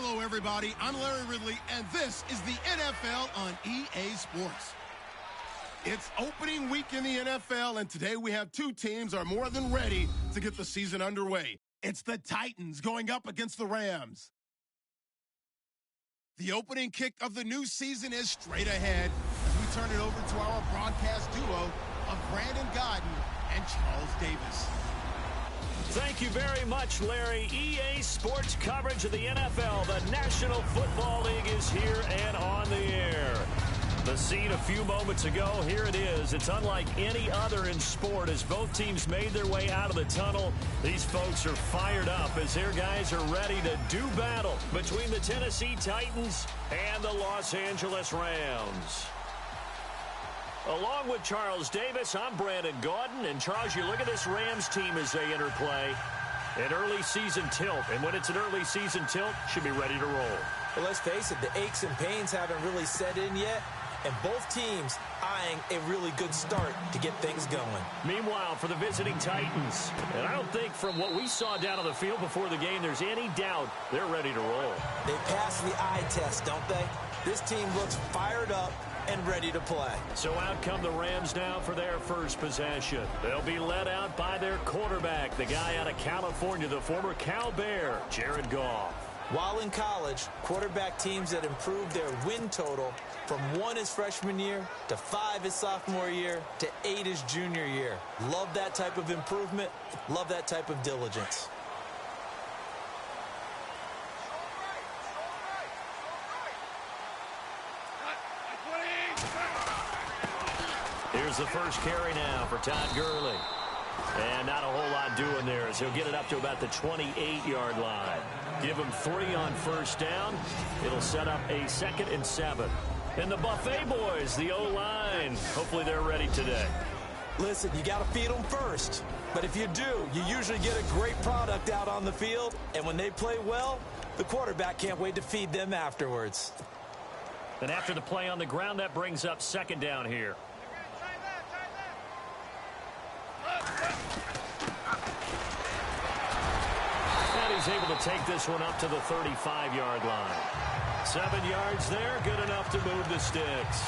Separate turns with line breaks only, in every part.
Hello, everybody. I'm Larry Ridley, and this is the NFL on EA Sports. It's opening week in the NFL, and today we have two teams are more than ready to get the season underway. It's the Titans going up against the Rams. The opening kick of the new season is straight ahead as we turn it over to our broadcast duo of Brandon Godden and Charles Davis.
Thank you very much, Larry. EA Sports coverage of the NFL. The National Football League is here and on the air. The scene a few moments ago, here it is. It's unlike any other in sport as both teams made their way out of the tunnel. These folks are fired up as their guys are ready to do battle between the Tennessee Titans and the Los Angeles Rams. Along with Charles Davis, I'm Brandon Gaudin. And Charles, you look at this Rams team as they enter play. An early season tilt. And when it's an early season tilt, should be ready to roll.
Well, let's face it, the aches and pains haven't really set in yet. And both teams eyeing a really good start to get things going.
Meanwhile, for the visiting Titans, and I don't think from what we saw down on the field before the game, there's any doubt they're ready to roll.
They passed the eye test, don't they? This team looks fired up and ready to play.
So out come the Rams now for their first possession. They'll be led out by their quarterback, the guy out of California, the former Cal Bear, Jared Goff.
While in college, quarterback teams that improved their win total from 1 his freshman year to 5 his sophomore year to 8 his junior year. Love that type of improvement. Love that type of diligence.
Here's the first carry now for Todd Gurley. And not a whole lot doing there as he'll get it up to about the 28-yard line. Give him 3 on first down. It'll set up a 2nd and 7. And the Buffet boys, the O-line, hopefully they're ready today.
Listen, you got to feed them first. But if you do, you usually get a great product out on the field. And when they play well, the quarterback can't wait to feed them afterwards.
And after the play on the ground, that brings up 2nd down here. And he's able to take this one up to the 35-yard line. 7 yards there, good enough to move the sticks.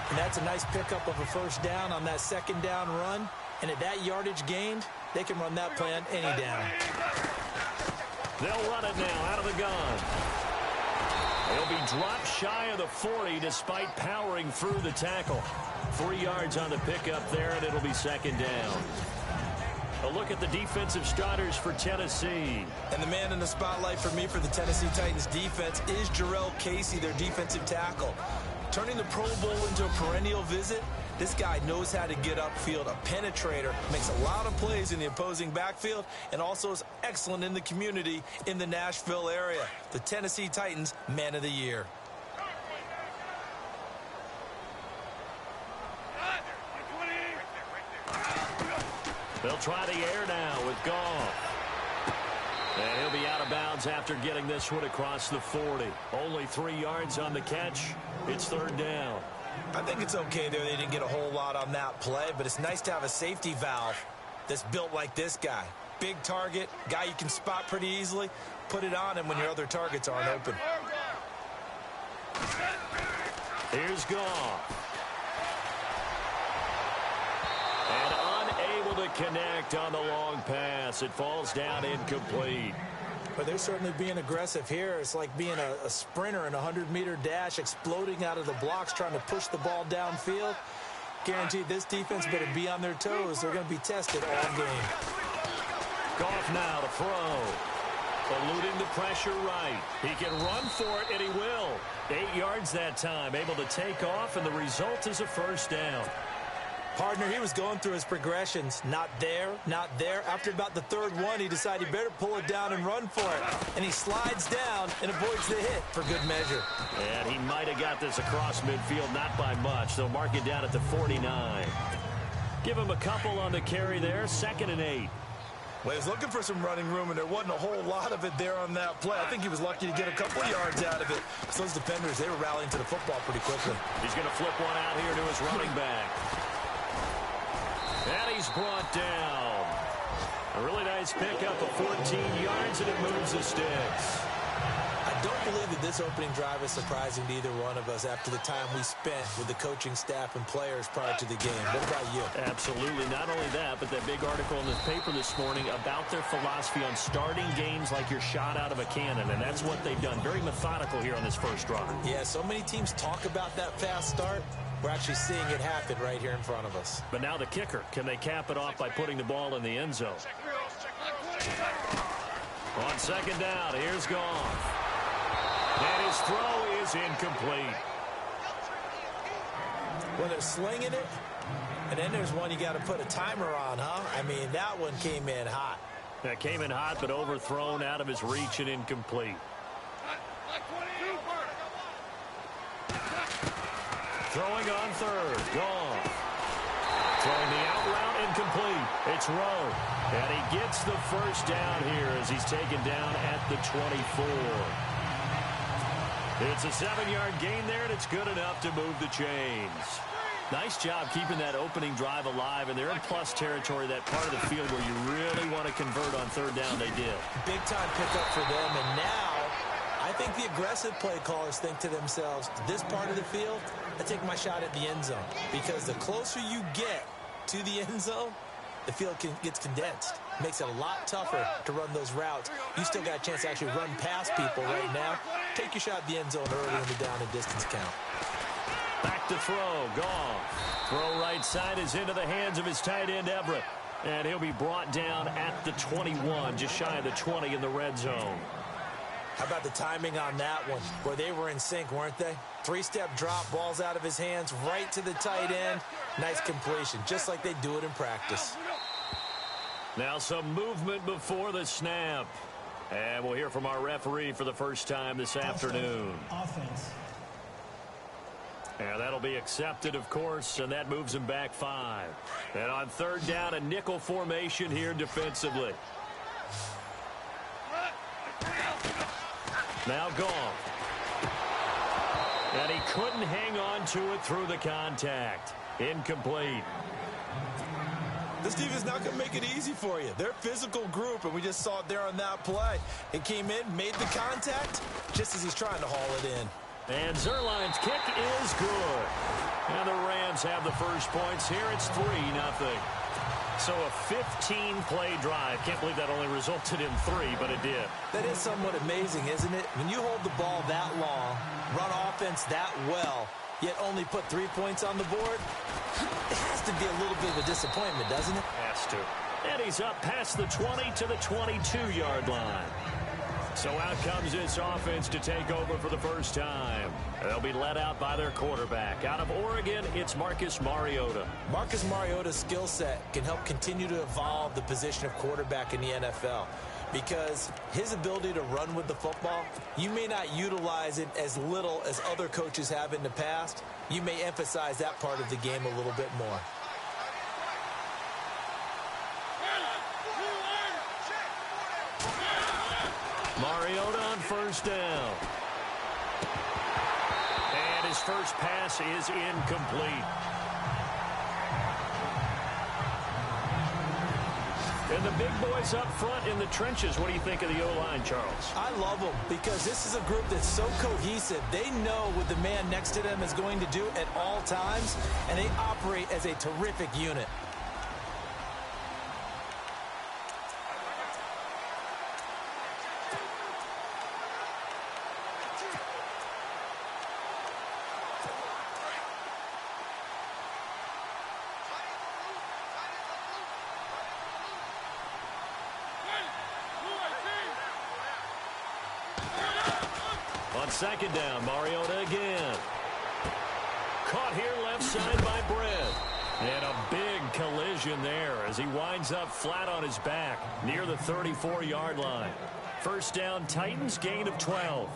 And that's a nice pickup of a first down on that 2nd down run. And at that yardage gained, they can run that play on any down.
They'll run it now out of the gun. They'll be dropped shy of the 40 despite powering through the tackle. 3 yards on the pickup there, and it'll be 2nd down. A look at the defensive starters for Tennessee.
And the man in the spotlight for me for the Tennessee Titans defense is Jarrell Casey, their defensive tackle. Turning the Pro Bowl into a perennial visit, this guy knows how to get upfield, a penetrator, makes a lot of plays in the opposing backfield, and also is excellent in the community in the Nashville area. The Tennessee Titans Man of the Year.
They'll try the air now with Goff. And he'll be out of bounds after getting this one across the 40. Only 3 yards on the catch. It's 3rd down.
I think it's okay there. They didn't get a whole lot on that play, but it's nice to have a safety valve that's built like this guy. Big target, guy you can spot pretty easily. Put it on him when your other targets aren't open.
Here's Goff. Connect on the long pass. It falls down incomplete.
But they're certainly being aggressive here. It's like being a sprinter in a 100-meter dash, exploding out of the blocks, trying to push the ball downfield. Guaranteed this defense better be on their toes. They're going to be tested all game.
Goff now to throw. Eluding the pressure right. He can run for it, and he will. 8 yards that time. Able to take off, and the result is a first down.
Partner, he was going through his progressions. Not there, not there. After about the 3rd one, he decided he better pull it down and run for it. And he slides down and avoids the hit for good measure.
And he might have got this across midfield, not by much. They'll mark it down at the 49. Give him a couple on the carry there, 2nd and 8.
Well, he was looking for some running room, and there wasn't a whole lot of it there on that play. I think he was lucky to get a couple of yards out of it. So those defenders, they were rallying to the football pretty quickly.
He's going to flip one out here to his running back. And he's brought down. A really nice pickup of 14 yards, and it moves the sticks.
I don't believe that this opening drive is surprising to either one of us after the time we spent with the coaching staff and players prior to the game. What about you?
Absolutely. Not only that, but that big article in the paper this morning about their philosophy on starting games like you're shot out of a cannon, and that's what they've done. Very methodical here on this first drive.
Yeah, so many teams talk about that fast start. We're actually seeing it happen right here in front of us.
But now the kicker. Can they cap it off by putting the ball in the end zone? On second down, here's Goff. And his throw is incomplete.
Well, they're slinging it, and then there's one you got to put a timer on, huh? I mean, that one came in hot.
That came in hot, but overthrown out of his reach and incomplete. Throwing on third, Goff. Throwing the out route, incomplete. It's Rowe. And he gets the first down here as he's taken down at the 24. It's a 7-yard gain there, and it's good enough to move the chains. Nice job keeping that opening drive alive, and they're in plus territory, that part of the field where you really want to convert on third down. They did.
Big-time pickup for them, and now I think the aggressive play callers think to themselves, this part of the field, I take my shot at the end zone, because the closer you get to the end zone, the field gets condensed. Makes it a lot tougher to run those routes. You still got a chance to actually run past people right now. Take your shot at the end zone early in the down and distance count.
Back to throw. Goff. Throw right side is into the hands of his tight end, Everett. And he'll be brought down at the 21, just shy of the 20 in the red zone.
How about the timing on that one? Where they were in sync, weren't they? Three-step drop, balls out of his hands, right to the tight end. Nice completion, just like they do it in practice.
Now some movement before the snap. And we'll hear from our referee for the first time this afternoon.
Offense.
And that'll be accepted, of course, and that moves him back 5. And on third down, a nickel formation here defensively. Now Goff. And he couldn't hang on to it through the contact. Incomplete.
This team is not going to make it easy for you. They're a physical group, and we just saw it there on that play. It came in, made the contact, just as he's trying to haul it in.
And Zerline's kick is good. And the Rams have the first points here. It's 3-0. So a 15-play drive. Can't believe that only resulted in 3, but it did.
That is somewhat amazing, isn't it? When you hold the ball that long, run offense that well, yet only put 3 points on the board, it has to be a little bit of a disappointment, doesn't it?
Has to. And he's up past the 20 to the 22-yard line. So out comes this offense to take over for the first time. They'll be led out by their quarterback. Out of Oregon, it's Marcus Mariota.
Marcus Mariota's skill set can help continue to evolve the position of quarterback in the NFL, because his ability to run with the football, you may not utilize it as little as other coaches have in the past. You may emphasize that part of the game a little bit more.
Mariota on first down. And his first pass is incomplete. And the big boys up front in the trenches. What do you think of the O-line, Charles?
I love them because this is a group that's so cohesive. They know what the man next to them is going to do at all times, and they operate as a terrific unit.
On second down, Mariota again. Caught here left side by Brett. And a big collision there as he winds up flat on his back near the 34-yard line. First down, Titans, gain of 12.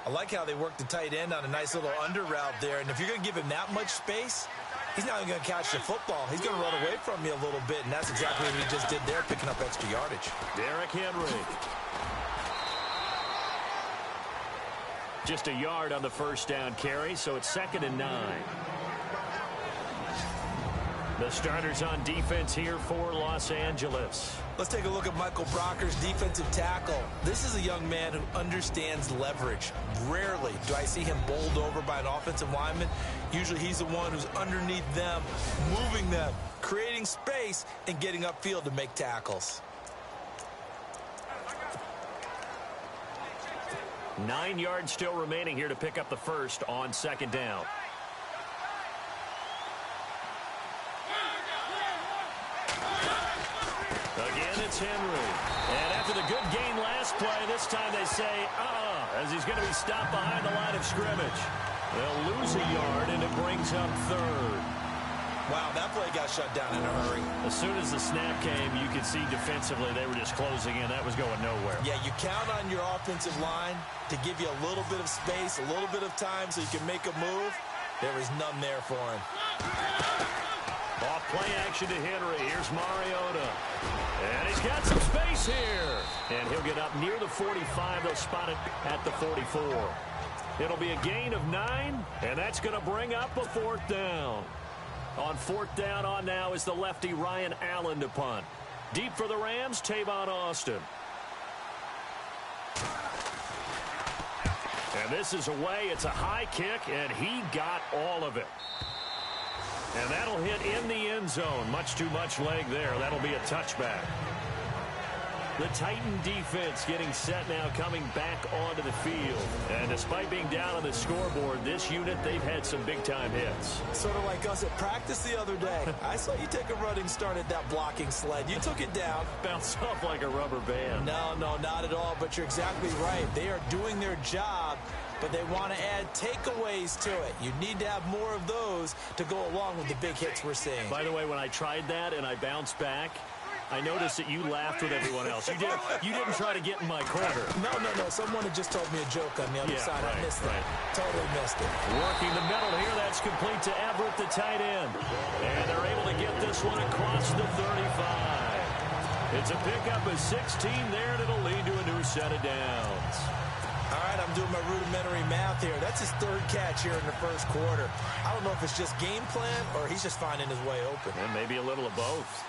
I like how they work the tight end on a nice little under route there. And if you're going to give him that much space, he's not even going to catch the football. He's going to run away from you a little bit, and that's exactly what he just did there, picking up extra yardage.
Derrick Henry. Just a yard on the first down carry, so it's 2nd and 9. The starters on defense here for Los Angeles.
Let's take a look at Michael Brocker's defensive tackle. This is a young man who understands leverage. Rarely do I see him bowled over by an offensive lineman. Usually he's the one who's underneath them, moving them, creating space, and getting upfield to make tackles.
9 yards still remaining here to pick up the first on second down. Again, it's Henry. And after the good gain last play, this time they say, as he's going to be stopped behind the line of scrimmage. They'll lose a yard, and it brings up third.
Wow, that play got shut down in a hurry.
As soon as the snap came, you could see defensively they were just closing in. That was going nowhere.
Yeah, you count on your offensive line to give you a little bit of space, a little bit of time so you can make a move. There was none there for him.
Off play action to Henry. Here's Mariota. And he's got some space here. And he'll get up near the 45. They'll spot it at the 44. It'll be a gain of 9, and that's going to bring up a fourth down. On fourth down on now is the lefty Ryan Allen to punt. Deep for the Rams, Tavon Austin. And this is away. It's a high kick, and he got all of it. And that'll hit in the end zone. Much too much leg there. That'll be a touchback. The Titan defense getting set now, coming back onto the field. And despite being down on the scoreboard, this unit, they've had some big-time hits.
Sort of like us at practice the other day. I saw you take a running start at that blocking sled. You took it down.
Bounced off like a rubber band.
No, not at all, but you're exactly right. They are doing their job, but they want to add takeaways to it. You need to have more of those to go along with the big hits we're seeing.
By the way, when I tried that and I bounced back, I noticed that you laughed with everyone else. You didn't try to get in my corner.
No. Someone had just told me a joke on the other side.
Right,
I missed it. Totally missed it.
Working the middle here. That's complete to Everett, the tight end. And they're able to get this one across the 35. It's a pickup of 16 there, and it'll lead to a new set of downs.
All right, I'm doing my rudimentary math here. That's his third catch here in the first quarter. I don't know if it's just game plan or he's just finding his way open.
And maybe a little of both.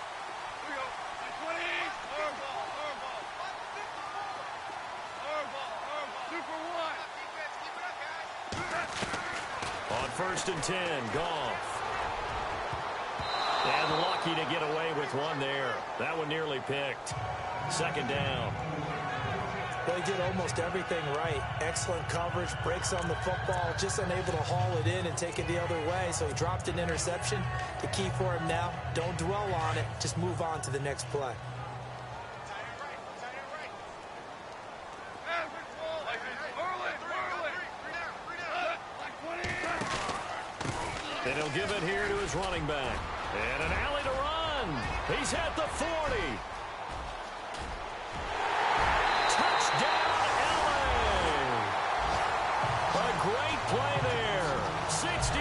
On first and 10, Goff. And lucky to get away with one there. That one nearly picked. Second down.
Well, he did almost everything right. Excellent coverage, breaks on the football, just unable to haul it in and take it the other way, so he dropped an interception. The key for him now, don't dwell on it, just move on to the next play.
And he'll give it here to his running back. And an alley to run. He's at the 40. Touchdown, LA. A great play there. 64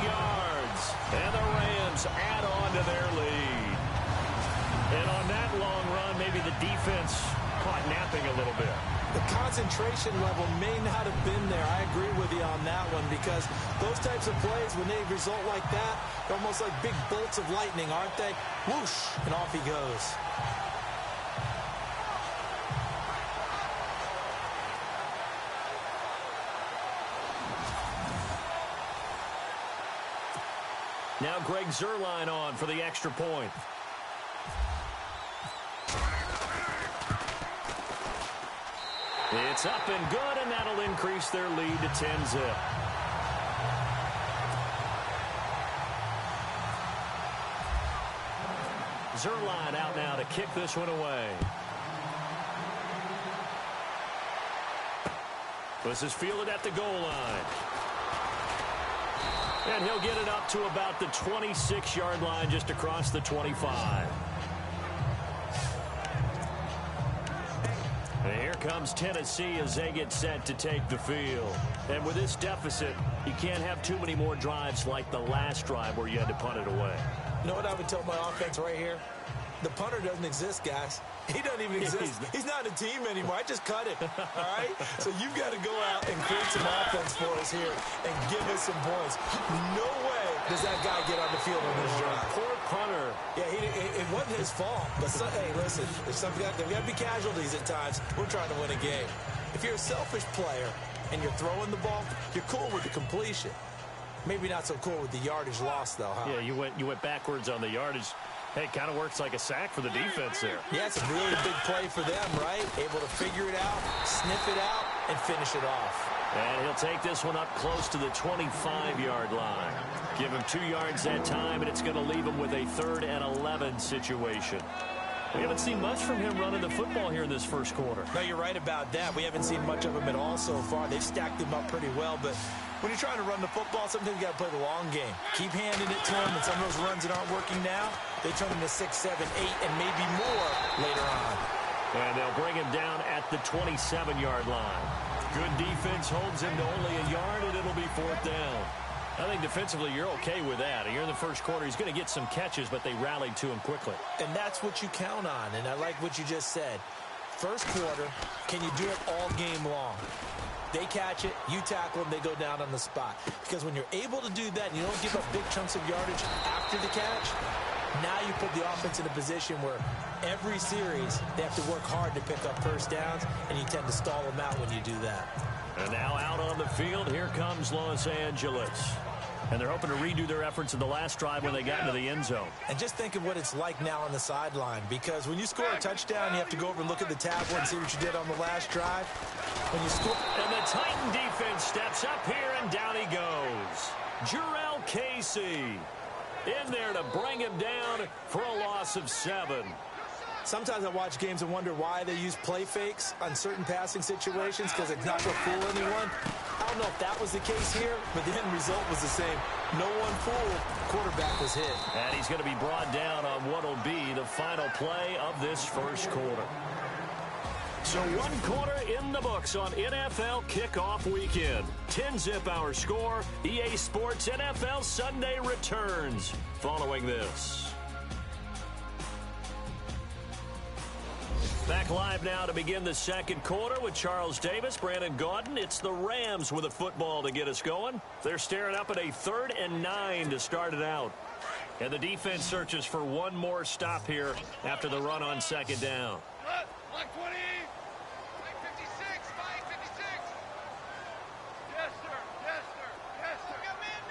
yards. And the Rams add on to their lead. And on that long run, maybe the defense caught napping a little bit.
The concentration level may not have been there. I agree with you on that one because those types of plays, when they result like that, they're almost like big bolts of lightning, aren't they? Whoosh, and off he goes.
Now Greg Zuerlein on for the extra point. It's up and good, and that'll increase their lead to 10-zip. Zuerlein out now to kick this one away. This is fielded at the goal line. And he'll get it up to about the 26-yard line, just across the 25. And here comes Tennessee as they get set to take the field. And with this deficit, you can't have too many more drives like the last drive where you had to punt it away.
You know what I would tell my offense right here? The punter doesn't exist, guys. He doesn't even exist. He's not a team anymore. I just cut him, all right? So you've got to go out and create some offense for us here and give us some points. No way does that guy get on the field on this drive.
Poor punter.
Yeah, it wasn't his fault. But, hey, listen, there's got to be casualties at times. We're trying to win a game. If you're a selfish player and you're throwing the ball, you're cool with the completion. Maybe not so cool with the yardage loss, though, huh?
Yeah, you went backwards on the yardage. Hey, it kind of works like a sack for the defense there.
Yeah, it's a really big play for them, right? Able to figure it out, sniff it out, and finish it off.
And he'll take this one up close to the 25-yard line. Give him 2 yards that time, and it's going to leave him with a 3rd and 11 situation. We haven't seen much from him running the football here in this first quarter.
No, you're right about that. We haven't seen much of him at all so far. They've stacked him up pretty well, but when you're trying to run the football, sometimes you got to play the long game. Keep handing it to him, and some of those runs that aren't working now, they turn into 6, 7, 8, and maybe more later on.
And they'll bring him down at the 27-yard line. Good defense holds him to only a yard, and it'll be 4th down. I think defensively you're okay with that. You're in the first quarter. He's going to get some catches, but they rallied to him quickly.
And that's what you count on, and I like what you just said. First quarter, can you do it all game long? They catch it, you tackle them, they go down on the spot. Because when you're able to do that and you don't give up big chunks of yardage after the catch, now you put the offense in a position where every series they have to work hard to pick up first downs, and you tend to stall them out when you do that.
And now out on the field, here comes Los Angeles. And they're hoping to redo their efforts in the last drive when they got into the end zone.
And just think of what it's like now on the sideline, because when you score a touchdown, you have to go over and look at the tablet and see what you did on the last drive. When you score...
And the Titan defense steps up here, and down he goes. Jarrell Casey in there to bring him down for a loss of 7.
Sometimes I watch games and wonder why they use play fakes on certain passing situations, because it's not going to fool anyone. I don't know if that was the case here, but the end result was the same. No one fooled. Quarterback was hit.
And he's going to be brought down on what will be the final play of this first quarter. So 1 quarter in the books on NFL Kickoff Weekend. 10-zip our score. EA Sports NFL Sunday returns following this. Back live now to begin the second quarter with Charles Davis, Brandon Gaudin. It's the Rams with a football to get us going. They're staring up at a 3rd and 9 to start it out. And the defense searches for one more stop here after the run on 2nd down.
Black 20, 556, 556. Yes, sir. Yes, sir. Yes, sir. Man.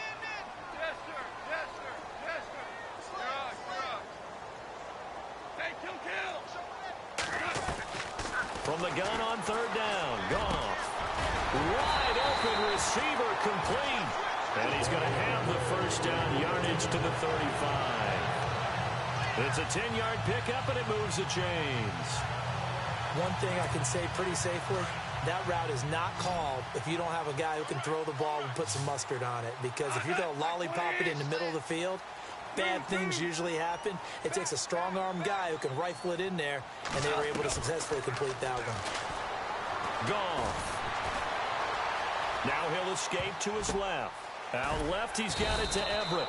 Yes, sir. Yes, sir. Yes, sir. You're up. Hey, kill.
From the gun on 3rd down, Goff. Wide open receiver complete. And he's going to have the first down yardage to the 35. It's a 10-yard pickup, and it moves the chains.
One thing I can say pretty safely, that route is not called if you don't have a guy who can throw the ball and put some mustard on it. Because if you're going to lollipop it in the middle of the field, bad things usually happen. It takes a strong-arm guy who can rifle it in there, and they were able to successfully complete that one.
Goff. Now he'll escape to his left. Out left, he's got it to Everett.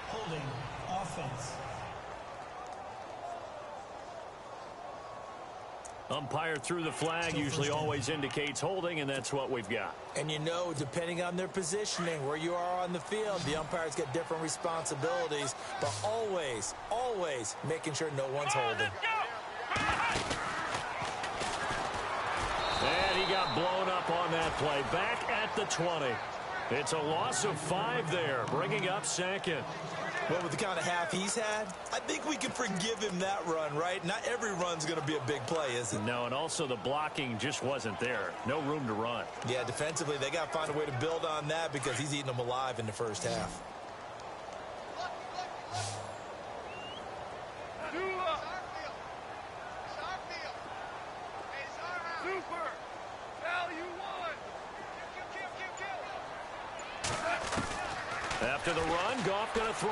Holding offense.
Umpire threw the flag, usually always indicates holding, and that's what we've got.
And you know, depending on their positioning, where you are on the field, the umpires get different responsibilities, but always making sure no one's holding.
And he got blown up on that play. Back at the 20. It's a loss of 5 there, bringing up 2nd.
Well, with the kind of half he's had, I think we can forgive him that run, right? Not every run's going to be a big play, is it?
No, and also the blocking just wasn't there. No room to run.
Yeah, defensively, they got to find a way to build on that because he's eating them alive in the first half.
Super. Value 1.
After the run, Goff going to throw.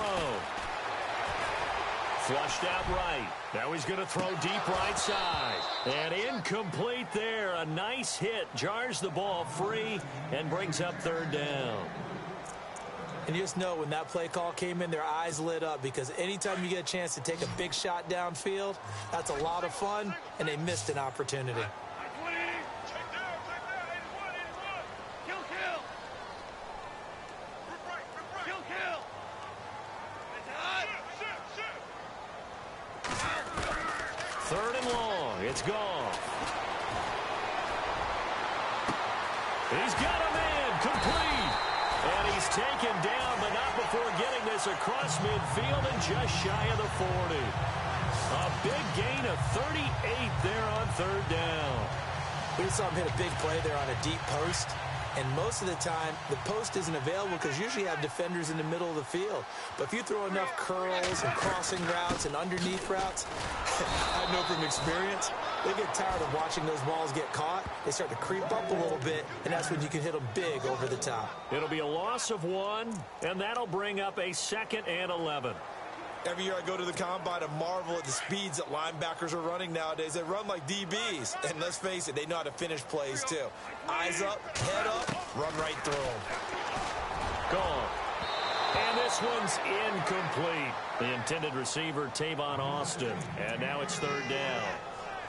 Flushed out right. Now he's going to throw deep right side. And incomplete there. A nice hit. Jars the ball free and brings up 3rd down.
And you just know when that play call came in, their eyes lit up, because anytime you get a chance to take a big shot downfield, that's a lot of fun, and they missed an opportunity.
Third and long. It's gone. He's got a man complete. And he's taken down, but not before getting this across midfield and just shy of the 40. A big gain of 38 there on third down.
We saw him hit a big play there on a deep post. And most of the time, the post isn't available because usually you have defenders in the middle of the field. But if you throw enough curls and crossing routes and underneath routes, I know from experience, they get tired of watching those balls get caught. They start to creep up a little bit, and that's when you can hit them big over the top.
It'll be a loss of 1, and that'll bring up a 2nd and 11.
Every year I go to the combine and marvel at the speeds that linebackers are running nowadays. They run like DBs. And let's face it, they know how to finish plays too. Eyes up, head up, run right through them.
Gone. And this one's incomplete. The intended receiver, Tavon Austin. And now it's third down.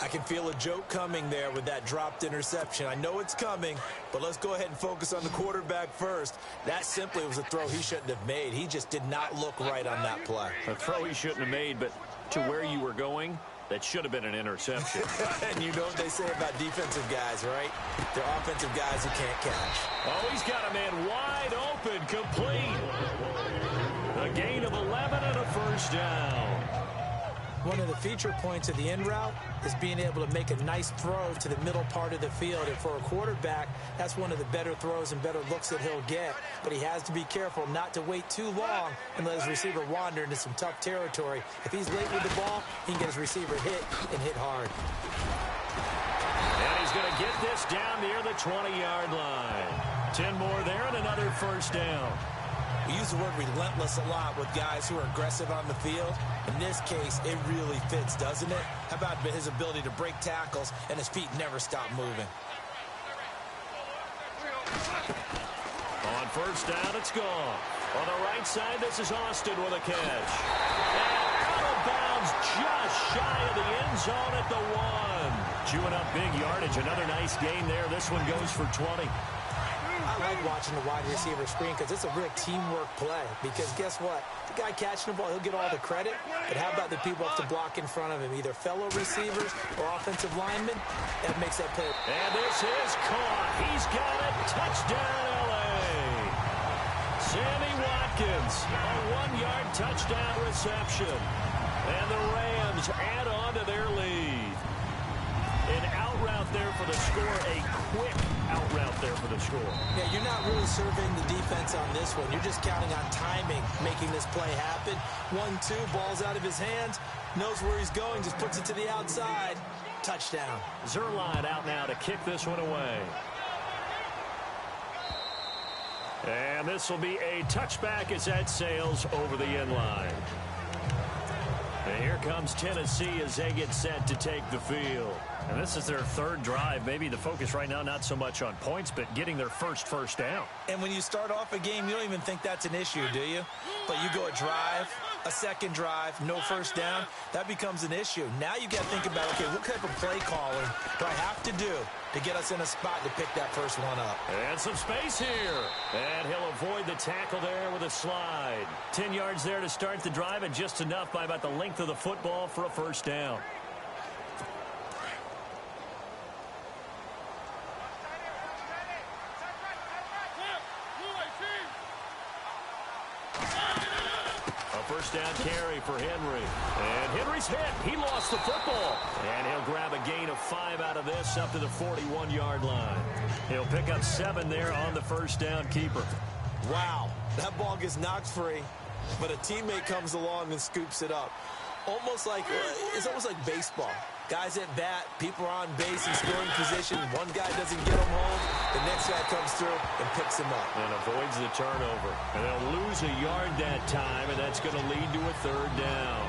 I can feel a joke coming there with that dropped interception. I know it's coming, but let's go ahead and focus on the quarterback first. That simply was a throw he shouldn't have made. He just did not look right on that play.
A throw he shouldn't have made, but to where you were going, that should have been an interception.
And you know what they say about defensive guys, right? They're offensive guys who can't catch.
Oh, he's got a man wide open, complete. A gain of 11 and a first down.
One of the feature points of the in route is being able to make a nice throw to the middle part of the field. And for a quarterback, that's one of the better throws and better looks that he'll get. But he has to be careful not to wait too long and let his receiver wander into some tough territory. If he's late with the ball, he can get his receiver hit and hit hard.
And he's going to get this down near the 20-yard line. 10 more there and another first down.
We use the word relentless a lot with guys who are aggressive on the field. In this case, it really fits, doesn't it? How about his ability to break tackles and his feet never stop moving?
On first down, it's gone. On the right side, this is Austin with a catch. And out of bounds, just shy of the end zone at the 1. Chewing up big yardage. Another nice gain there. This one goes for 20.
I like watching the wide receiver screen because it's a real teamwork play. Because guess what? The guy catching the ball, he'll get all the credit. But how about the people up to block in front of him, either fellow receivers or offensive linemen? That makes that play.
And this is caught. He's got it. Touchdown, L.A. Sammy Watkins, a 1-yard touchdown reception. And the Rams add on to their lead. An out route there for the score, a quick out route there for the score.
Yeah, you're not really surveying the defense on this one. You're just counting on timing, making this play happen. 1-2, ball's out of his hands, knows where he's going, just puts it to the outside. Touchdown.
Zerline out now to kick this one away. And this will be a touchback as that sails over the end line. And here comes Tennessee as they get set to take the field. And this is their third drive. Maybe the focus right now not so much on points, but getting their first down.
And when you start off a game, you don't even think that's an issue, do you? But you go a drive, a second drive, no first down, that becomes an issue. Now you got to think about, okay, what type of play calling do I have to do to get us in a spot to pick that first one up?
And some space here. And he'll avoid the tackle there with a slide. 10 yards there to start the drive, and just enough by about the length of the football for a first down. First down carry for Henry. And Henry's hit. He lost the football. And he'll grab a gain of 5 out of this up to the 41-yard line. He'll pick up 7 there on the first down keeper.
Wow, that ball gets knocked free, but a teammate comes along and scoops it up. It's almost like baseball. Guys at bat, people are on base in scoring position. One guy doesn't get him home. The next guy comes through and picks him up.
And avoids the turnover. And they'll lose a yard that time, and that's going to lead to a third down.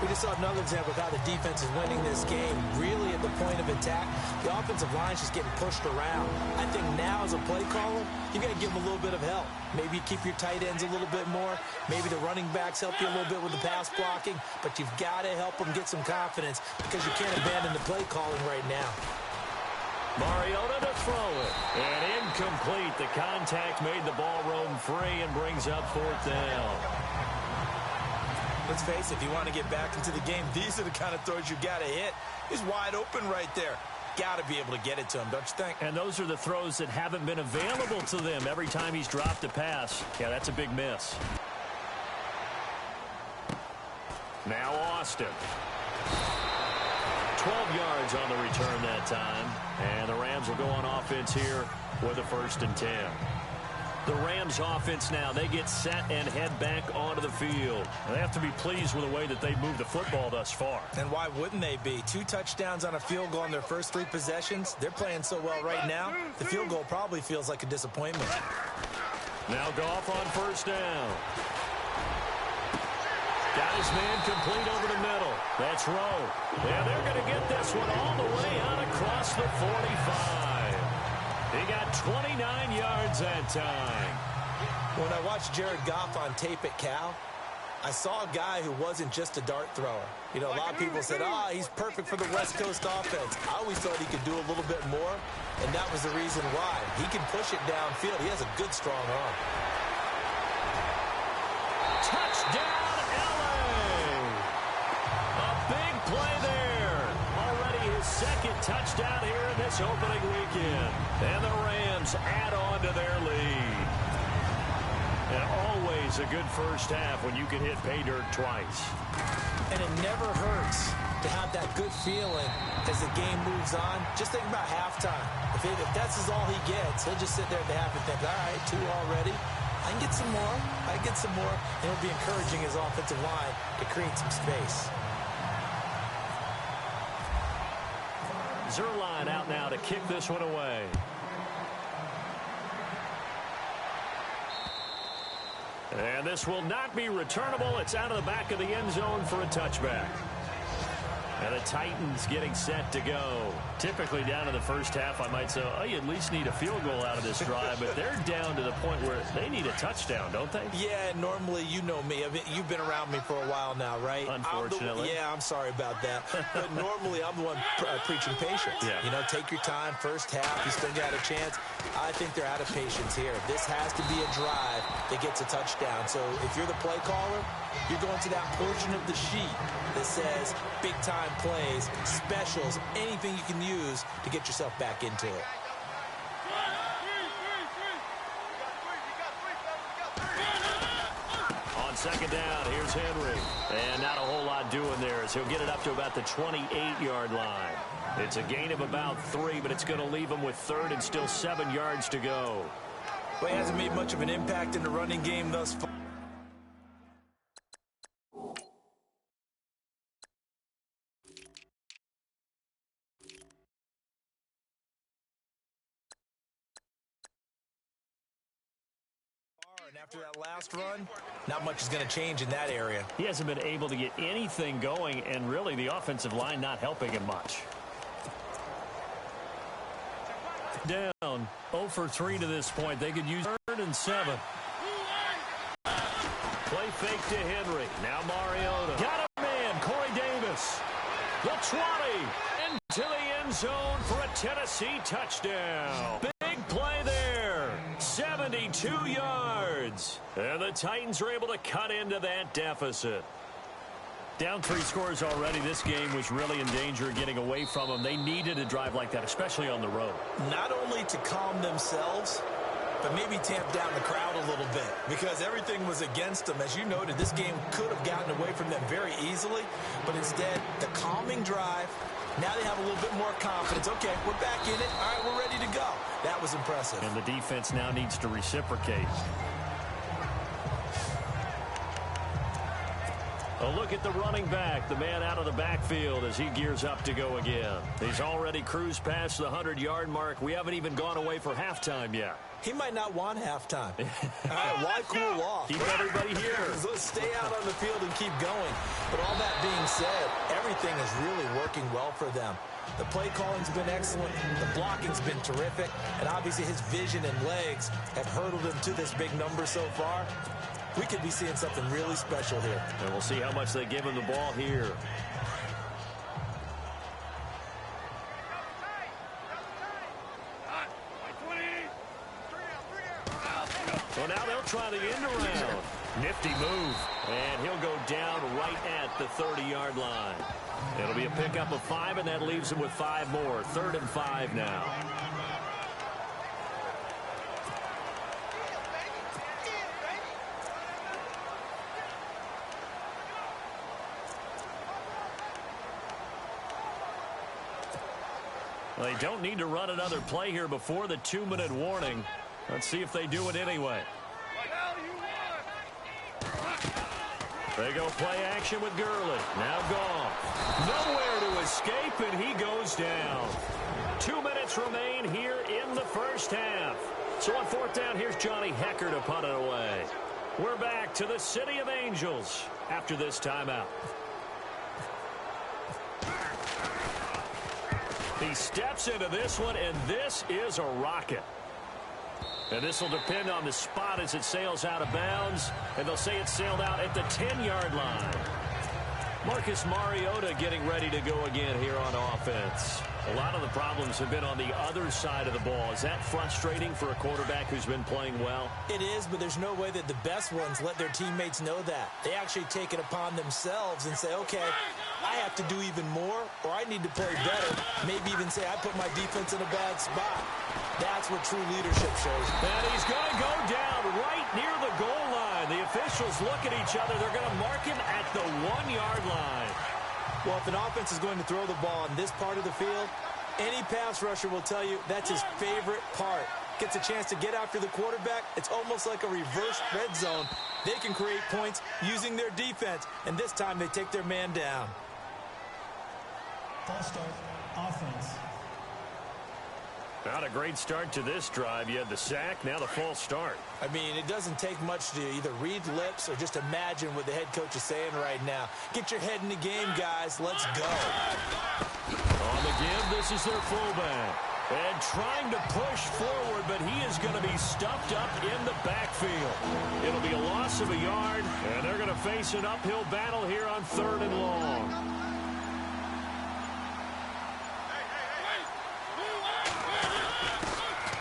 We just saw another example of how the defense is winning this game. Really at the point of attack, the offensive line is just getting pushed around. I think now as a play caller, you got to give them a little bit of help. Maybe keep your tight ends a little bit more. Maybe the running backs help you a little bit with the pass blocking. But you've got to help them get some confidence because you can't abandon the play calling right now.
Mariota to throw it. And incomplete. The contact made the ball roam free and brings up 4th down.
Let's face it, if you want to get back into the game, these are the kind of throws you got to hit. He's wide open right there. Got to be able to get it to him, don't you think?
And those are the throws that haven't been available to them every time he's dropped a pass. Yeah, that's a big miss. Now Austin. 12 yards on the return that time. And the Rams will go on offense here with a 1st and 10. The Rams offense now, they get set and head back onto the field. And they have to be pleased with the way that they've moved the football thus far.
And why wouldn't they be? 2 touchdowns on a field goal in their first 3 possessions. They're playing so well right now, the field goal probably feels like a disappointment.
Now Goff on 1st down. Got his man complete over the middle. That's Rowe. Yeah, they're going to get this one all the way out across the 45. He got 29 yards that time.
When I watched Jared Goff on tape at Cal, I saw a guy who wasn't just a dart thrower. You know, a lot of people said, he's perfect for the West Coast offense. I always thought he could do a little bit more, and that was the reason why. He can push it downfield. He has a good, strong arm.
Touchdown, LA! A big play there. Already his 2nd touchdown here in this opening weekend. And the Rams add on to their lead. And always a good first half when you can hit pay dirt twice.
And it never hurts to have that good feeling as the game moves on. Just think about halftime. If that's all he gets, he'll just sit there at the half and think, all right, 2 already. I can get some more. I can get some more. And he'll be encouraging his offensive line to create some space.
Zerline out now to kick this one away. And this will not be returnable. It's out of the back of the end zone for a touchback. And the Titans getting set to go. Typically down to the first half, I might say, you at least need a field goal out of this drive. But they're down to the point where they need a touchdown, don't they?
Yeah, normally, you know me. I mean, you've been around me for a while now, right?
Unfortunately.
I'm sorry about that. But normally, I'm the one preaching patience.
Yeah.
You know, take your time. First half, you still got a chance. I think they're out of patience here. This has to be a drive that gets a touchdown. So if you're the play caller, you're going to that portion of the sheet that says big-time plays, specials, anything you can use to get yourself back into it.
On 2nd down, here's Henry. And not a whole lot doing there as he'll get it up to about the 28-yard line. It's a gain of about 3, but it's going to leave him with 3rd and still 7 yards to go.
Well, he hasn't made much of an impact in the running game thus far. And after that last run, not much is going to change in that area.
He hasn't been able to get anything going, and really the offensive line not helping him much. Down 0 for 3 to this point. They could use 3rd and 7. Play fake to Henry. Now Mariota. Got a man, Corey Davis. The 20 into the end zone for a Tennessee touchdown. Big play there. 72 yards. And the Titans are able to cut into that deficit. Down 3 scores already. This game was really in danger of getting away from them. They needed a drive like that, especially on the road.
Not only to calm themselves, but maybe tamp down the crowd a little bit because everything was against them. As you noted, this game could have gotten away from them very easily, but instead, the calming drive, now they have a little bit more confidence. Okay, we're back in it. All right, we're ready to go. That was impressive.
And the defense now needs to reciprocate. A look at the running back, the man out of the backfield as he gears up to go again. He's already cruised past the 100-yard mark. We haven't even gone away for halftime yet.
He might not want halftime. All right, why cool off?
Keep everybody here.
Let's stay out on the field and keep going. But all that being said, everything is really working well for them. The play calling's been excellent. The blocking's been terrific. And obviously his vision and legs have hurdled him to this big number so far. We could be seeing something really special here.
And we'll see how much they give him the ball here. So now they'll try the end around. Nifty move. And he'll go down right at the 30-yard line. It'll be a pickup of 5, and that leaves him with 5 more. 3rd and 5 now. They don't need to run another play here before the 2-minute warning. Let's see if they do it anyway. They go play action with Gurley. Now Goff. Nowhere to escape, and he goes down. 2 minutes remain here in the first half. So on 4th down, here's Johnny Hecker to punt it away. We're back to the City of Angels after this timeout. He steps into this one, and this is a rocket. And this will depend on the spot as it sails out of bounds. And they'll say it sailed out at the 10-yard line. Marcus Mariota getting ready to go again here on offense. A lot of the problems have been on the other side of the ball. Is that frustrating for a quarterback who's been playing well?
It is, but there's no way that the best ones let their teammates know that. They actually take it upon themselves and say, okay, I have to do even more, or I need to play better. Maybe even say, I put my defense in a bad spot. That's what true leadership shows.
And he's going to go down right near the goal line. The officials look at each other. They're going to mark him at the 1-yard line.
Well, if an offense is going to throw the ball in this part of the field, any pass rusher will tell you that's his favorite part. Gets a chance to get after the quarterback. It's almost like a reverse red zone. They can create points using their defense, and this time they take their man down.
False start, offense.
Not a great start to this drive. You had the sack, now the false start.
I mean, it doesn't take much to either read lips or just imagine what the head coach is saying right now. Get your head in the game, guys. Let's go.
On the give, this is their fullback. And trying to push forward, but he is going to be stuffed up in the backfield. It'll be a loss of a yard, and they're going to face an uphill battle here on 3rd and long.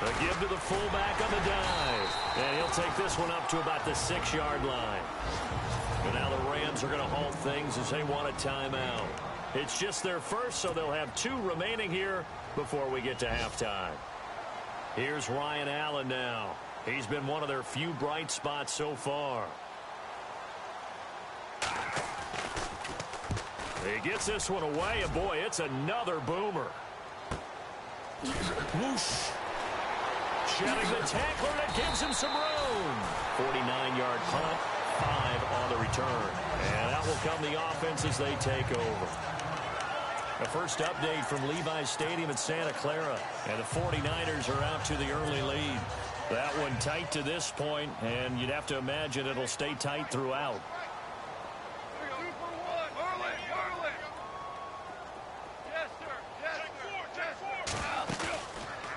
A give to the fullback on the dive. And he'll take this one up to about the 6-yard line. And now the Rams are going to halt things as they want a timeout. It's just their first, so they'll have 2 remaining here before we get to halftime. Here's Ryan Allen now. He's been one of their few bright spots so far. He gets this one away, and boy, it's another boomer. Whoosh. Shedding the tackler, that gives him some room. 49-yard punt, 5 on the return. And that will come the offense as they take over. The first update from Levi's Stadium in Santa Clara. And the 49ers are out to the early lead. That one tight to this point, and you'd have to imagine it'll stay tight throughout.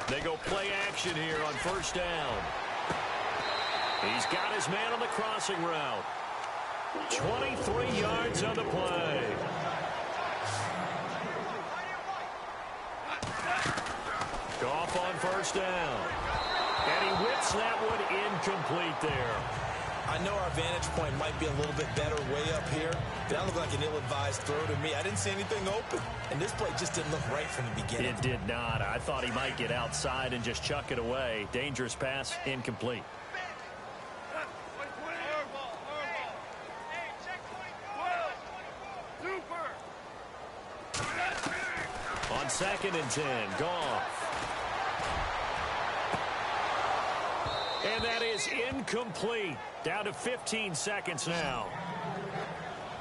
They go play action here on 1st down. He's got his man on the crossing route. 23 yards on the play. Goff on 1st down. And he whips that one incomplete there.
I know our vantage point might be a little bit better way up here. That looked like an ill-advised throw to me. I didn't see anything open. And this play just didn't look right from the beginning.
It did not. I thought he might get outside and just chuck it away. Dangerous pass, incomplete. On 2nd and 10, Goff. And that is incomplete. Down to 15 seconds now.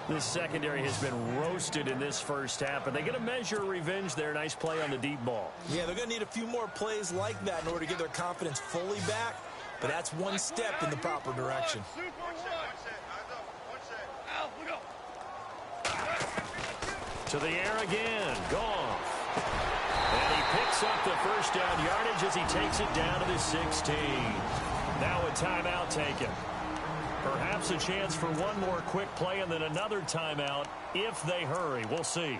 This secondary has been roasted in this first half, but they get a measure of revenge there. Nice play on the deep ball.
Yeah, they're going to need a few more plays like that in order to get their confidence fully back, but that's one step in the proper direction.
To the air again. Goff. And he picks up the first down yardage as he takes it down to the 16. Now a timeout taken. Perhaps a chance for one more quick play and then another timeout if they hurry. We'll see.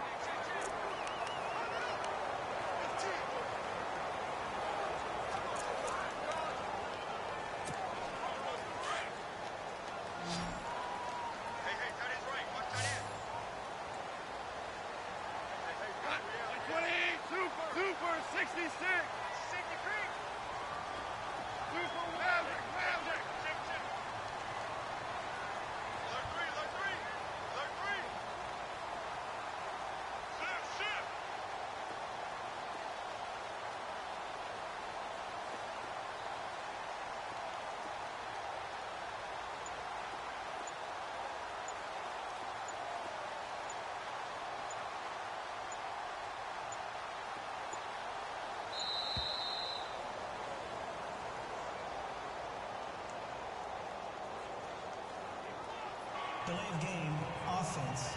Delay of game, offense.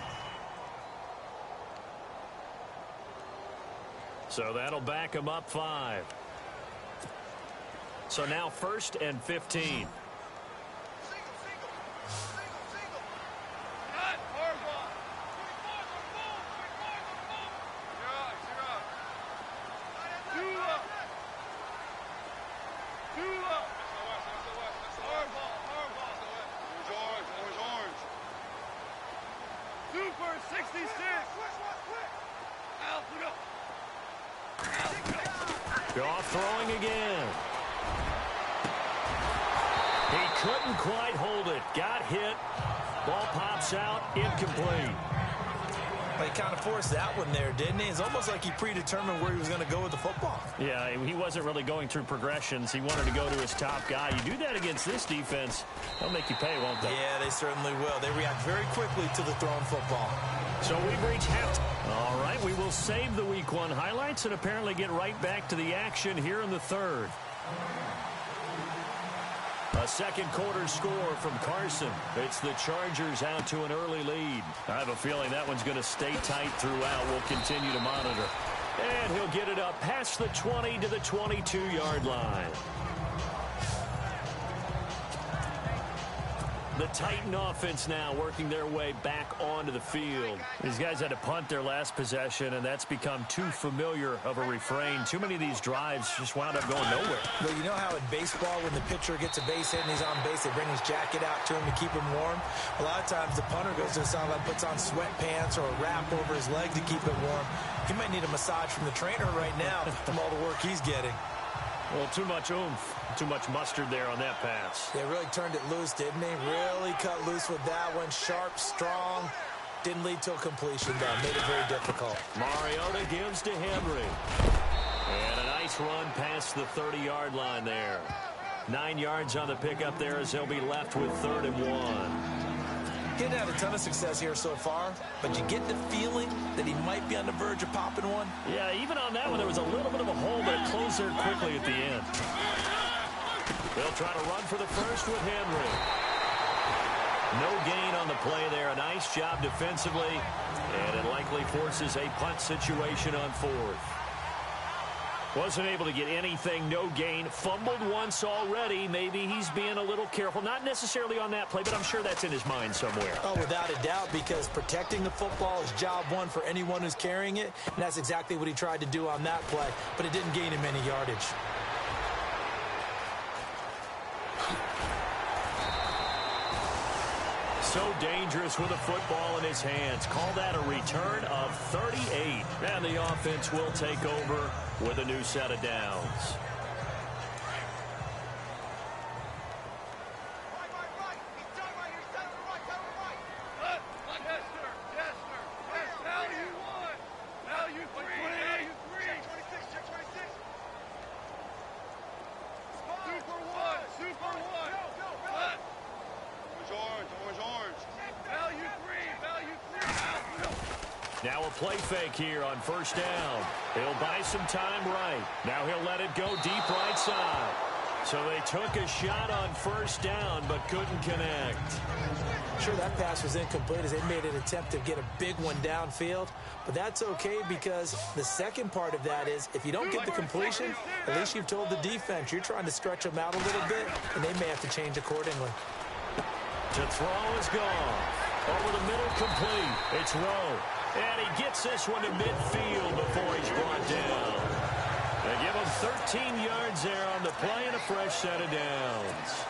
So that'll back him up 5. So now 1st and 15. Goff throwing again. He couldn't quite hold it. Got hit. Ball pops out. Incomplete.
He kind of forced that one there, didn't he? It's almost like he predetermined where he was going to go with the football.
Yeah, he wasn't really going through progressions. He wanted to go to his top guy. You do that against this defense, they'll make you pay, won't they?
Yeah, they certainly will. They react very quickly to the thrown football.
So we've reached halftime. All right, we will save the Week 1 highlights and apparently get right back to the action here in the 3rd. A second quarter score from Carson. It's the Chargers out to an early lead. I have a feeling that one's going to stay tight throughout. We'll continue to monitor. And he'll get it up past the 20 to the 22-yard line. The Titan offense now working their way back onto the field. These guys had to punt their last possession, and that's become too familiar of a refrain. Too many of these drives just wound up going nowhere.
Well, you know how in baseball, when the pitcher gets a base hit and he's on base, they bring his jacket out to him to keep him warm? A lot of times the punter goes to the sideline, puts on sweatpants or a wrap over his leg to keep it warm. He might need a massage from the trainer right now from all the work he's getting.
Well, too much oomph, too much mustard there on that pass.
They really turned it loose, didn't they? Really cut loose with that one. Sharp, strong. Didn't lead to a completion, though. Made it very difficult.
Mariota gives to Henry. And a nice run past the 30-yard line there. 9 yards on the pickup there as they'll be left with 3rd and 1.
He hadn't had a ton of success here so far, but you get the feeling that he might be on the verge of popping one.
Yeah, even on that one, there was a little bit of a hole, but it closed there quickly at the end. They'll try to run for the first with Henry. No gain on the play there. A nice job defensively, and it likely forces a punt situation on 4th. Wasn't able to get anything, no gain. Fumbled once already. Maybe he's being a little careful. Not necessarily on that play, but I'm sure that's in his mind somewhere.
Oh, without a doubt, because protecting the football is job one for anyone who's carrying it, and that's exactly what he tried to do on that play, but it didn't gain him any yardage.
So dangerous with a football in his hands. Call that a return of 38. And the offense will take over with a new set of downs.
Value 3, value
Now a play fake here on first down. He'll buy some time right. Now he'll let it go deep right side. So they took a shot on first down but couldn't connect.
Sure, that pass was incomplete as they made an attempt to get a big one downfield. But that's okay because the second part of that is if you don't get the completion, at least you've told the defense you're trying to stretch them out a little bit, and they may have to change accordingly.
To throw is gone. Over the middle, complete. It's Rowe. And he gets this one to midfield before he's brought down. They give him 13 yards there on the play and a fresh set of downs.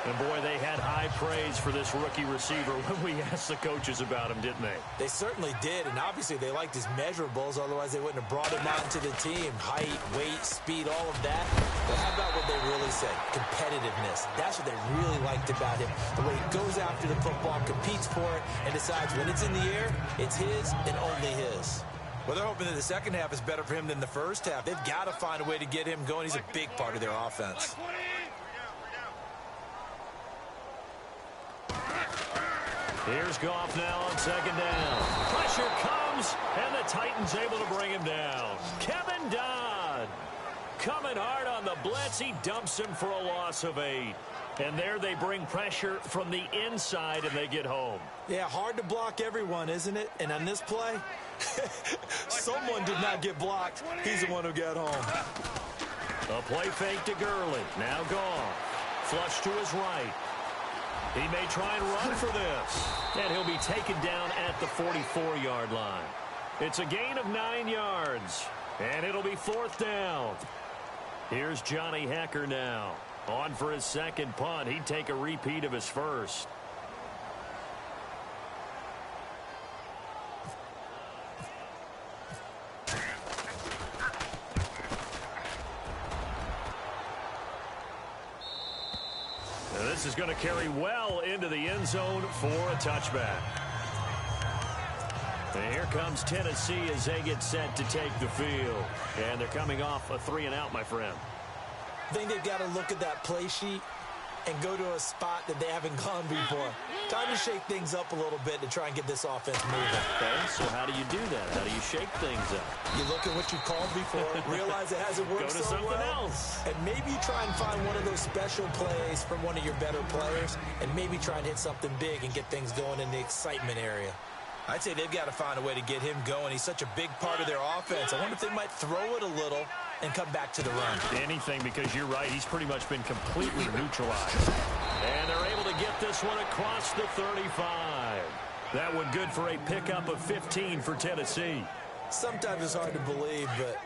And, boy, they had high praise for this rookie receiver when we asked the coaches about him, didn't they?
They certainly did, and obviously they liked his measurables. Otherwise, they wouldn't have brought him onto the team. Height, weight, speed, all of that. But how about what they really said? Competitiveness. That's what they really liked about him. The way he goes after the football, competes for it, and decides when it's in the air, it's his and only his. Well, they're hoping that the second half is better for him than the first half. They've got to find a way to get him going. He's a big part of their offense.
Here's Goff now on second down. Pressure comes, and the Titans able to bring him down. Kevin Dodd coming hard on the blitz. He dumps him for a loss of 8. And there they bring pressure from the inside, and they get home.
Yeah, hard to block everyone, isn't it? And on this play, someone did not get blocked. He's the one who got home.
A play fake to Gurley. Now Goff. Flush to his right. He may try and run for this. And he'll be taken down at the 44-yard line. It's a gain of 9 yards. And it'll be fourth down. Here's Johnny Hecker now. On for his second punt. He'd take a repeat of his first. This is going to carry well into the end zone for a touchback. And here comes Tennessee as they get set to take the field. And they're coming off a 3-and-out, my friend.
I think they've got to look at that play sheet and go to a spot that they haven't gone before. Time to shake things up a little bit to try and get this offense moving.
Okay, so how do you do that? How do you shake things up?
You look at what you called before, realize it hasn't worked
Go to
so
something
well,
else.
and maybe you try and find one of those special plays from one of your better players, and maybe try and hit something big and get things going in the excitement area. I'd say they've got to find a way to get him going. He's such a big part of their offense. I wonder if they might throw it a little and come back to the run.
Anything, because you're right. He's pretty much been completely neutralized. And they're able to get this one across the 35. That one good for a pickup of 15 for Tennessee.
Sometimes it's hard to believe, but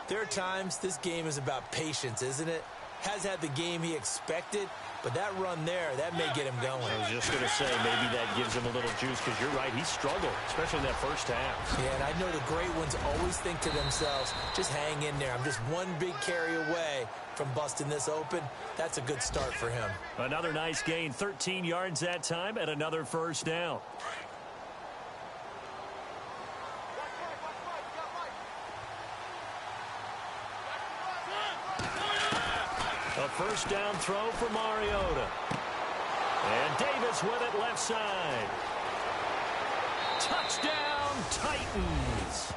there are times this game is about patience, isn't it? Has had the game he expected, but that run there, that may get him going.
I was just going to say, maybe that gives him a little juice, because you're right, he struggled, especially in that first half.
Yeah, and I know the great ones always think to themselves, just hang in there. I'm just one big carry away from busting this open. That's a good start for him.
Another nice gain, 13 yards that time, and another first down. A first down throw for Mariota. And Davis with it left side. Touchdown, Titans.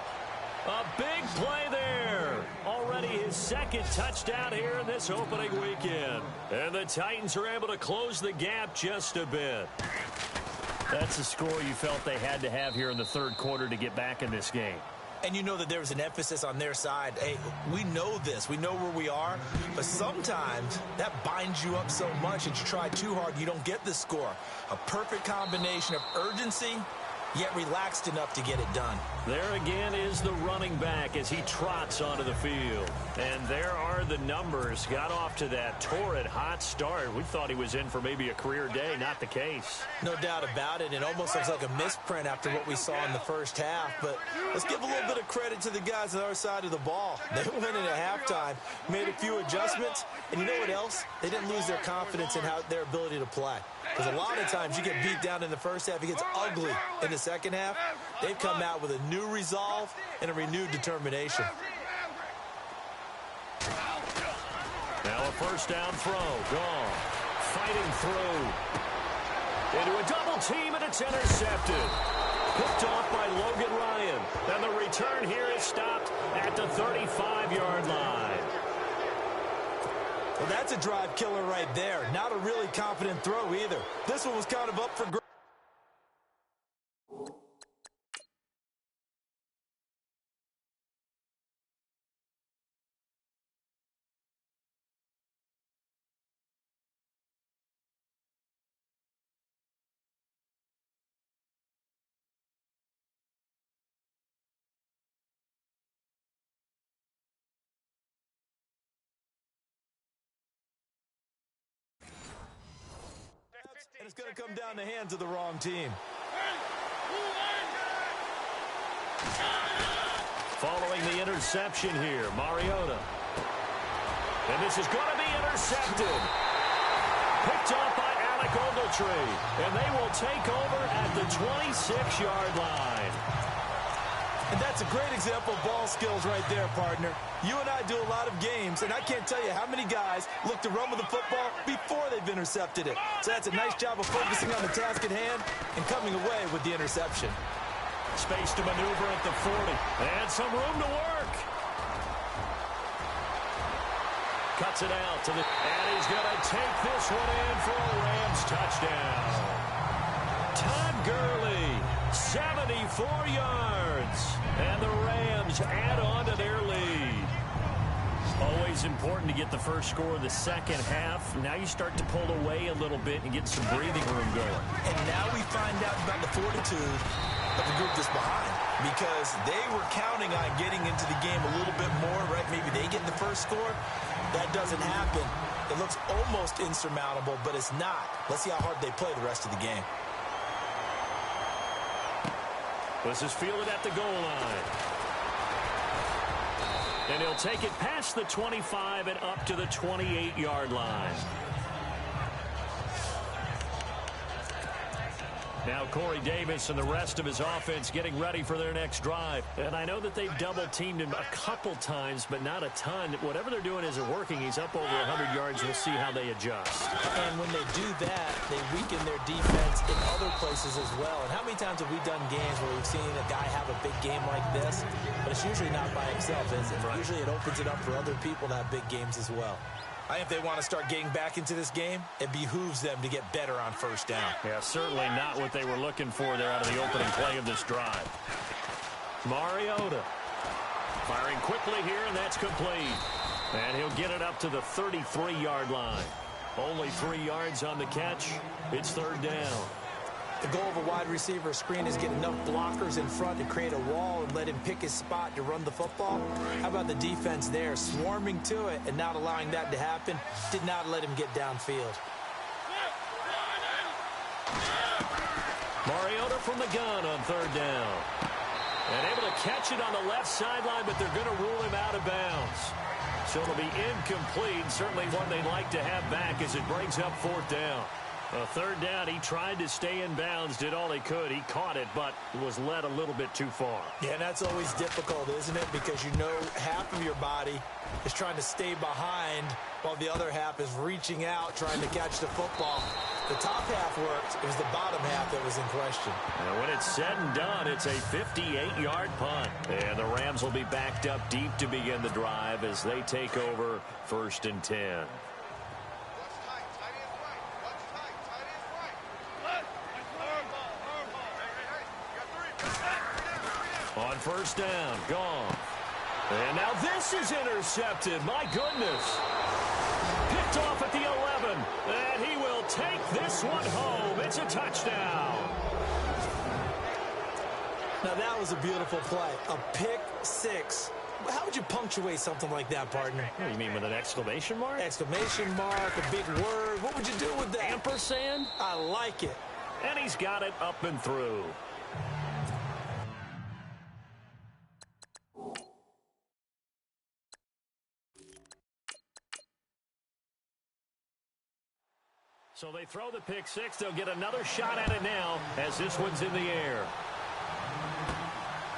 A big play there. Already his second touchdown here in this opening weekend. And the Titans are able to close the gap just a bit. That's the score you felt they had to have here in the third quarter to get back in this game.
And you know that there was an emphasis on their side. Hey, we know this. We know where we are. But sometimes that binds you up so much that you try too hard, you don't get the score. A perfect combination of urgency, yet relaxed enough to get it done.
There again is the running back as he trots onto the field. And there are the numbers. Got off to that torrid hot start. We thought he was in for maybe a career day. Not the case.
No doubt about it. It almost looks like a misprint after what we saw in the first half. But let's give a little bit of credit to the guys on our side of the ball. They went in at halftime, made a few adjustments. And you know what else? They didn't lose their confidence in their ability to play. Because a lot of times you get beat down in the first half. It gets ugly in the second half. They've come out with a new resolve and a renewed determination.
Now a first down throw. Gone. Fighting through. Into a double team, and it's intercepted. Picked off by Logan Ryan. return here is stopped at the 35-yard line.
Well, that's a drive killer right there. Not a really confident throw either. This one was kind of up for grabs. And it's going to come down the hands of the wrong team.
Following the interception here, Mariota. And this is going to be intercepted. Picked up by Alec Ogletree. And they will take over at the 26-yard line.
And that's a great example of ball skills right there, partner. You and I do a lot of games, and I can't tell you how many guys look to run with the football before they've intercepted it. So that's a nice job of focusing on the task at hand and coming away with the interception.
Space to maneuver at the 40. And some room to work. Cuts it out to the... And he's going to take this one in for a Rams touchdown. Todd Gurley, 74 yards. And the Rams add on to their lead. Always important to get the first score of the second half. Now you start to pull away a little bit and get some breathing room going.
And now we find out about the fortitude of the group that's behind, because they were counting on getting into the game a little bit more, right? Maybe they get the first score. That doesn't happen. It looks almost insurmountable, but it's not. Let's see how hard they play the rest of the game.
This is fielded at the goal line. And he'll take it past the 25 and up to the 28-yard line. Now Corey Davis and the rest of his offense getting ready for their next drive. And I know that they've double-teamed him a couple times, but not a ton. Whatever they're doing isn't working. He's up over 100 yards. We'll see how they adjust.
And when they do that, they weaken their defense in other places as well. And how many times have we done games where we've seen a guy have a big game like this? But it's usually not by himself, is it? Right. Usually it opens it up for other people to have big games as well. I think if they want to start getting back into this game, it behooves them to get better on first down.
Yeah, certainly not what they were looking for there out of the opening play of this drive. Mariota firing quickly here, and that's complete. And he'll get it up to the 33-yard line. Only 3 yards on the catch. It's third down.
The goal of a wide receiver screen is get enough blockers in front to create a wall and let him pick his spot to run the football. How about the defense there, swarming to it and not allowing that to happen? Did not let him get downfield.
Mariota from the gun on third down. And able to catch it on the left sideline, but they're going to rule him out of bounds. So it'll be incomplete. Certainly one they'd like to have back as it brings up fourth down. Third down, he tried to stay in bounds, did all he could. He caught it, but was led a little bit too far.
Yeah, and that's always difficult, isn't it? Because you know half of your body is trying to stay behind while the other half is reaching out, trying to catch the football. The top half worked. It was the bottom half that was in question.
And when it's said and done, it's a 58-yard punt. And the Rams will be backed up deep to begin the drive as they take over first and 10. On first down, gone. And now this is intercepted. My goodness. Picked off at the 11. And he will take this one home. It's a touchdown.
Now that was a beautiful play. A pick six. How would you punctuate something like that, partner?
What do you mean, with an exclamation mark?
Exclamation mark, a big word. What would you do with that?
Ampersand?
I like it.
And he's got it up and through. So they throw the pick six. They'll get another shot at it now as this one's in the air.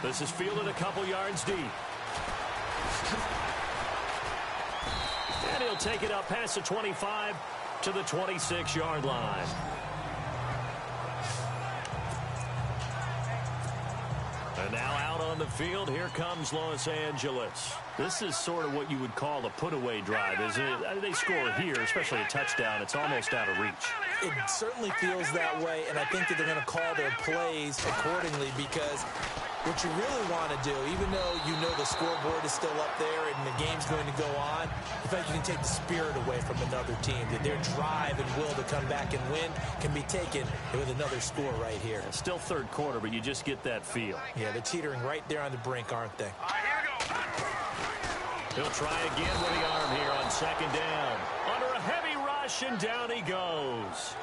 This is fielded a couple yards deep. And he'll take it up past the 25 to the 26-yard line. And now out on the field, here comes Los Angeles. This is sort of what you would call a put-away drive, isn't it? They score here, especially a touchdown. It's almost out of reach.
It certainly feels that way, and I think that they're going to call their plays accordingly, because what you really want to do, even though you know the scoreboard is still up there and the game's going to go on, in fact, you can take the spirit away from another team. That their drive and will to come back and win can be taken with another score right here.
It's still third quarter, but you just get that feel.
Yeah, they're teetering right there on the brink, aren't they?
He'll try again with the arm here on second down. Under a heavy rush, and down he goes.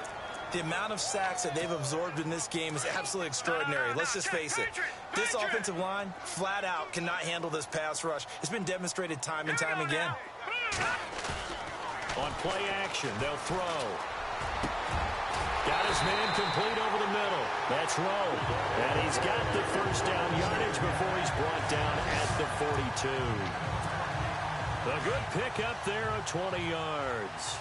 The amount of sacks that they've absorbed in this game is absolutely extraordinary. Let's just face it. This offensive line, flat out, cannot handle this pass rush. It's been demonstrated time and time again.
On play action, they'll throw. Got his man complete over the middle. That's Rowe. And he's got the first down yardage before he's brought down at the 42. A good pickup there of 20 yards.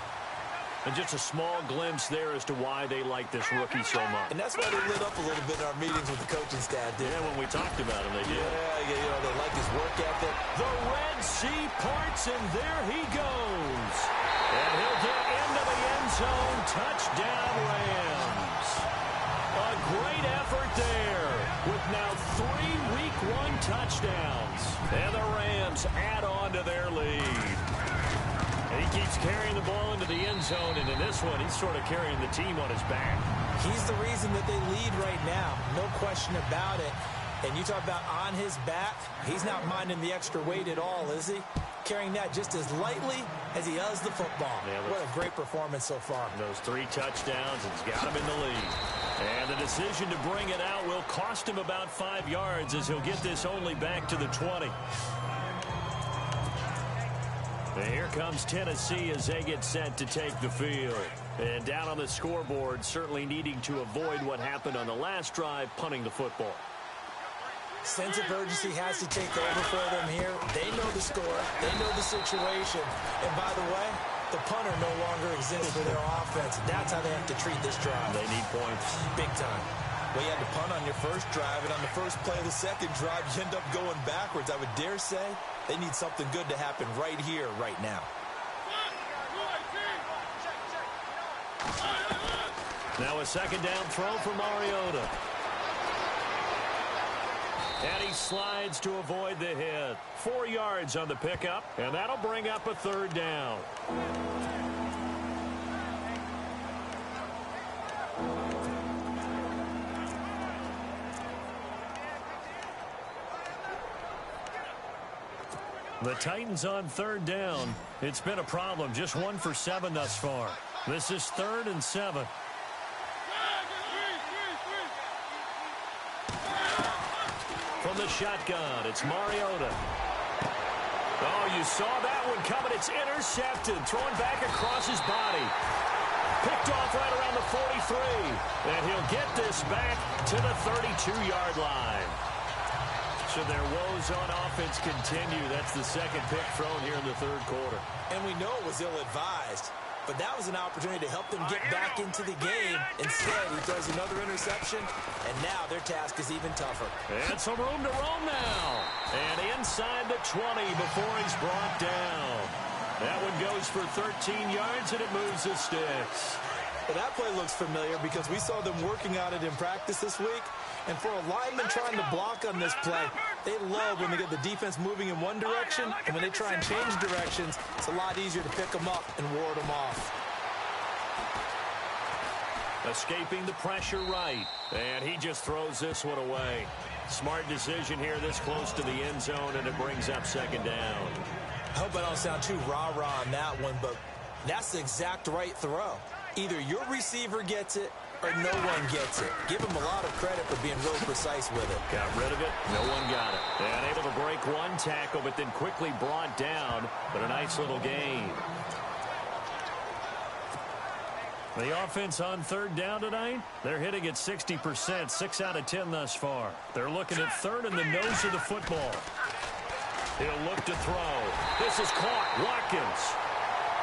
And just a small glimpse there as to why they like this rookie so much.
And that's why they lit up a little bit in our meetings with the coaching staff, did.
Yeah, when we talked about him, they did.
Yeah, you know, they like his work ethic.
The Red Sea parts, and there he goes. And he'll get into the end zone. Touchdown, Rams. A great effort there with now 3 Week 1 touchdowns. And the Rams add on to their lead. He keeps carrying the ball into the end zone, and in this one, he's sort of carrying the team on his back.
He's the reason that they lead right now. No question about it. And you talk about on his back, he's not minding the extra weight at all, is he? Carrying that just as lightly as he does the football. Yeah, what a great performance so far.
Those 3 touchdowns, it's got him in the lead. And the decision to bring it out will cost him about 5 yards, as he'll get this only back to the 20. And here comes Tennessee as they get set to take the field. And down on the scoreboard, certainly needing to avoid what happened on the last drive, punting the football.
Sense of urgency has to take over for them here. They know the score. They know the situation. And by the way, the punter no longer exists for their offense. That's how they have to treat this drive.
They need points.
Big time. Well, you had to punt on your first drive, and on the first play of the second drive, you end up going backwards. I would dare say they need something good to happen right here, right now.
Now a second down throw for Mariota. And he slides to avoid the hit. 4 yards on the pickup, and that'll bring up a third down. The Titans on third down. It's been a problem. Just 1 for 7 thus far. This is 3rd and 7. From the shotgun, it's Mariota. Oh, you saw that one coming. It's intercepted. Thrown back across his body. Picked off right around the 43. And he'll get this back to the 32-yard line. Should their woes on offense continue, that's the second pick thrown here in the third quarter.
And we know it was ill-advised, but that was an opportunity to help them get back into the game. Instead, he throws another interception, and now their task is even tougher.
And some room to roam now. And inside the 20 before he's brought down. That one goes for 13 yards, and it moves the sticks.
Well, that play looks familiar because we saw them working on it in practice this week. And for a lineman trying to block on this play, they love when they get the defense moving in one direction, and when they try and change directions, it's a lot easier to pick them up and ward them off.
Escaping the pressure right, and he just throws this one away. Smart decision here this close to the end zone, and it brings up second down.
I hope I don't sound too rah-rah on that one, but that's the exact right throw. Either your receiver gets it or no one gets it. Give him a lot of credit for being really precise with it.
Got rid of it. No one got it. And able to break one tackle, but then quickly brought down. But a nice little gain. The offense on third down tonight, they're hitting at 60%, 6 out of 10 thus far. They're looking at third in the nose of the football. He'll look to throw. This is caught. Watkins.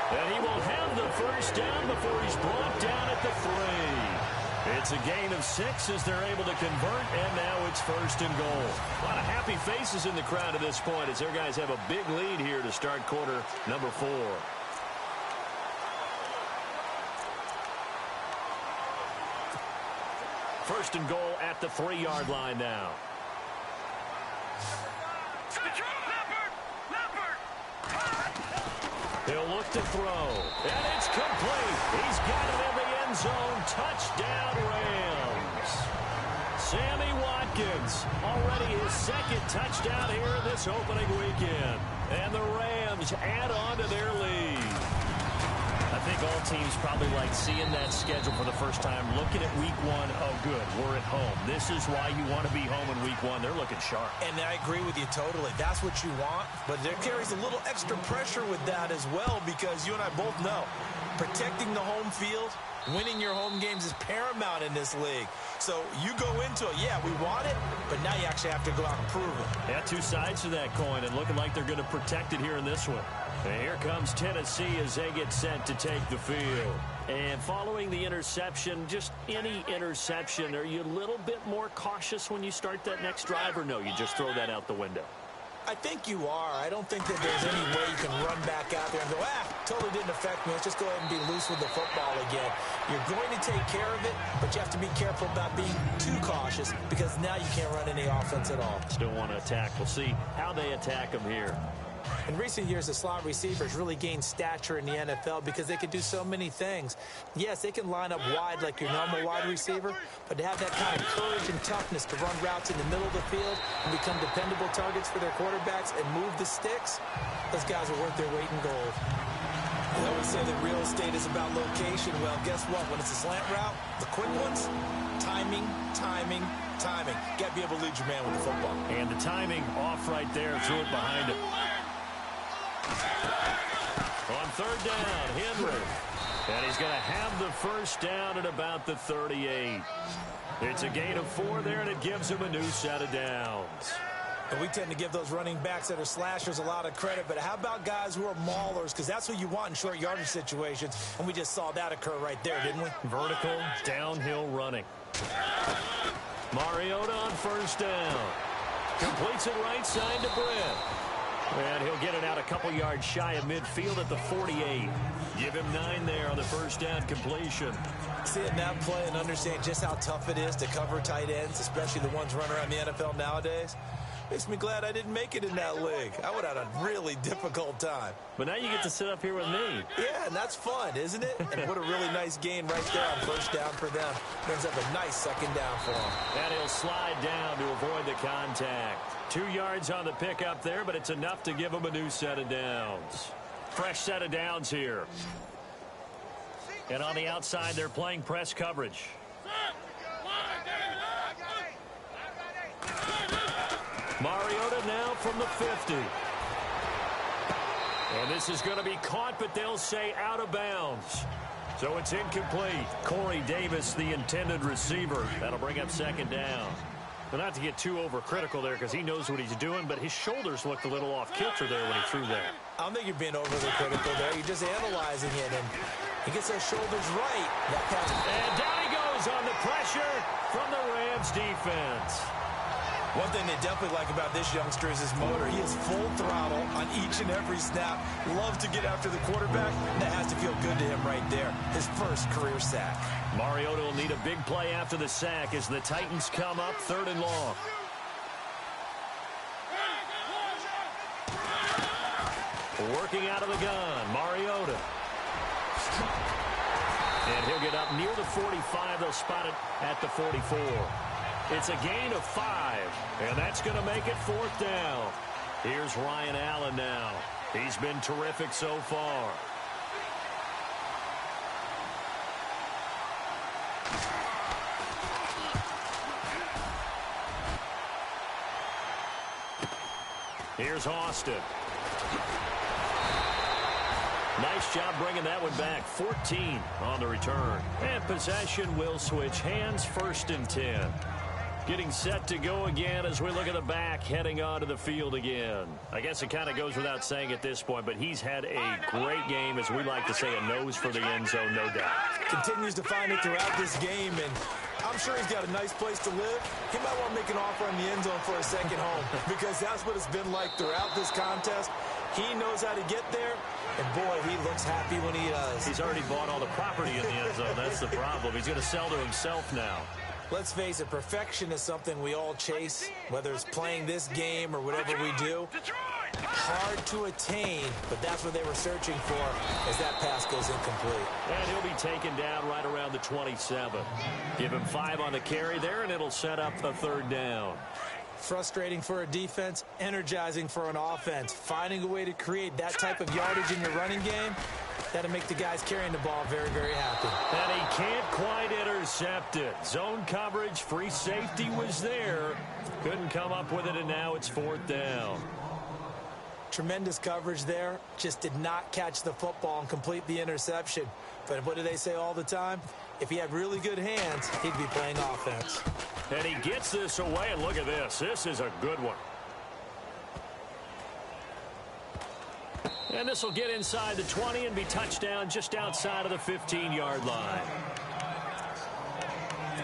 And he will have the first down before he's brought down at the 3. It's a gain of 6 as they're able to convert, and now it's 1st and goal. A lot of happy faces in the crowd at this point as their guys have a big lead here to start quarter number 4. 1st and goal at the 3-yard line now. He'll look to throw, and it's complete. He's got it in the end zone. Touchdown, Rams. Sammy Watkins, already his 2nd touchdown here in this opening weekend. And the Rams add on to their lead.
I think all teams probably like seeing that schedule for the first time, looking at week 1. Oh, good, we're at home. This is why you want to be home in week 1. They're looking sharp.
And I agree with you totally. That's what you want, but there carries a little extra pressure with that as well because you and I both know protecting the home field, winning your home games is paramount in this league. So you go into it, yeah, we want it, but now you actually have to go out and prove it.
Yeah, 2 sides to that coin, and looking like they're going to protect it here in this one. And here comes Tennessee as they get set to take the field. And following the interception, just any interception, are you a little bit more cautious when you start that next drive, or no, you just throw that out the window?
I think you are. I don't think that there's any way you can run back out there and go, totally didn't affect me. Let's just go ahead and be loose with the football again. You're going to take care of it, but you have to be careful about being too cautious because now you can't run any offense at all.
Still want to attack. We'll see how they attack them here.
In recent years, the slot receivers really gained stature in the NFL because they can do so many things. Yes, they can line up wide like your normal wide receiver, but to have that kind of courage and toughness to run routes in the middle of the field and become dependable targets for their quarterbacks and move the sticks, those guys are worth their weight in gold. I always say that real estate is about location. Well, guess what? When it's a slant route, the quick ones, timing, timing, timing. Got to be able to lead your man with the football.
And the timing off right there, threw it behind him. On 3rd down, Henry. And he's going to have the 1st down at about the 38. It's a gain of 4 there, and it gives him a new set of downs.
And we tend to give those running backs that are slashers a lot of credit, but how about guys who are maulers? Because that's what you want in short yardage situations, and we just saw that occur right there, didn't we?
Vertical, downhill running. Mariota on 1st down. Completes it right side to Brent. And he'll get it out a couple yards shy of midfield at the 48. Give him 9 there on the 1st down completion.
Seeing that play and understand just how tough it is to cover tight ends, especially the ones running around the NFL nowadays, makes me glad I didn't make it in that league. I would have had a really difficult time.
But now you get to sit up here with me.
Yeah, and that's fun, isn't it? And what a really nice gain right there on 1st down for them. Brings up a nice 2nd down for him.
And he'll slide down to avoid the contact. 2 yards on the pickup there, but it's enough to give him a new set of downs. Fresh set of downs here. And on the outside, they're playing press coverage. Mariota now from the 50. And this is going to be caught, but they'll say out of bounds. So it's incomplete. Corey Davis, the intended receiver. That'll bring up 2nd down. Well, not to get too overcritical there because he knows what he's doing, but his shoulders looked a little off kilter there when he threw that.
I don't think you're being overly critical there. You're just analyzing it, and he gets those shoulders right.
And down he goes on the pressure from the Rams defense.
One thing they definitely like about this youngster is his motor. He is full throttle on each and every snap. Loves to get after the quarterback. That has to feel good to him right there. His 1st career sack.
Mariota will need a big play after the sack as the Titans come up 3rd and long. Working out of the gun, Mariota. And he'll get up near the 45. They'll spot it at the 44. It's a gain of 5, and that's going to make it 4th down. Here's Ryan Allen now. He's been terrific so far. Here's Austin. Nice job bringing that one back. 14 on the return. And possession will switch hands. 1st and 10. Getting set to go again as we look at the back, heading onto the field again. I guess it kind of goes without saying at this point, but he's had a great game, as we like to say, a nose for the end zone, no doubt.
Continues to find it throughout this game, and I'm sure he's got a nice place to live. He might want to make an offer on the end zone for a second home, because that's what it's been like throughout this contest. He knows how to get there, and boy, he looks happy when he does.
He's already bought all the property in the end zone. That's the problem. He's going to sell to himself now.
Let's face it, perfection is something we all chase, whether it's playing this game or whatever we do. Hard to attain, but that's what they were searching for as that pass goes incomplete.
And he'll be taken down right around the 27. Give him 5 on the carry there, and it'll set up the 3rd down.
Frustrating for a defense, energizing for an offense. Finding a way to create that type of yardage in your running game, that'll make the guys carrying the ball very, very happy.
And he can't quite intercept it. Zone coverage, free safety was there. Couldn't come up with it, and now it's 4th down.
Tremendous coverage there. Just did not catch the football and complete the interception. But what do they say all the time? If he had really good hands, he'd be playing offense.
And he gets this away, and look at this. This is a good one. And this will get inside the 20 and be touchdown just outside of the 15-yard line.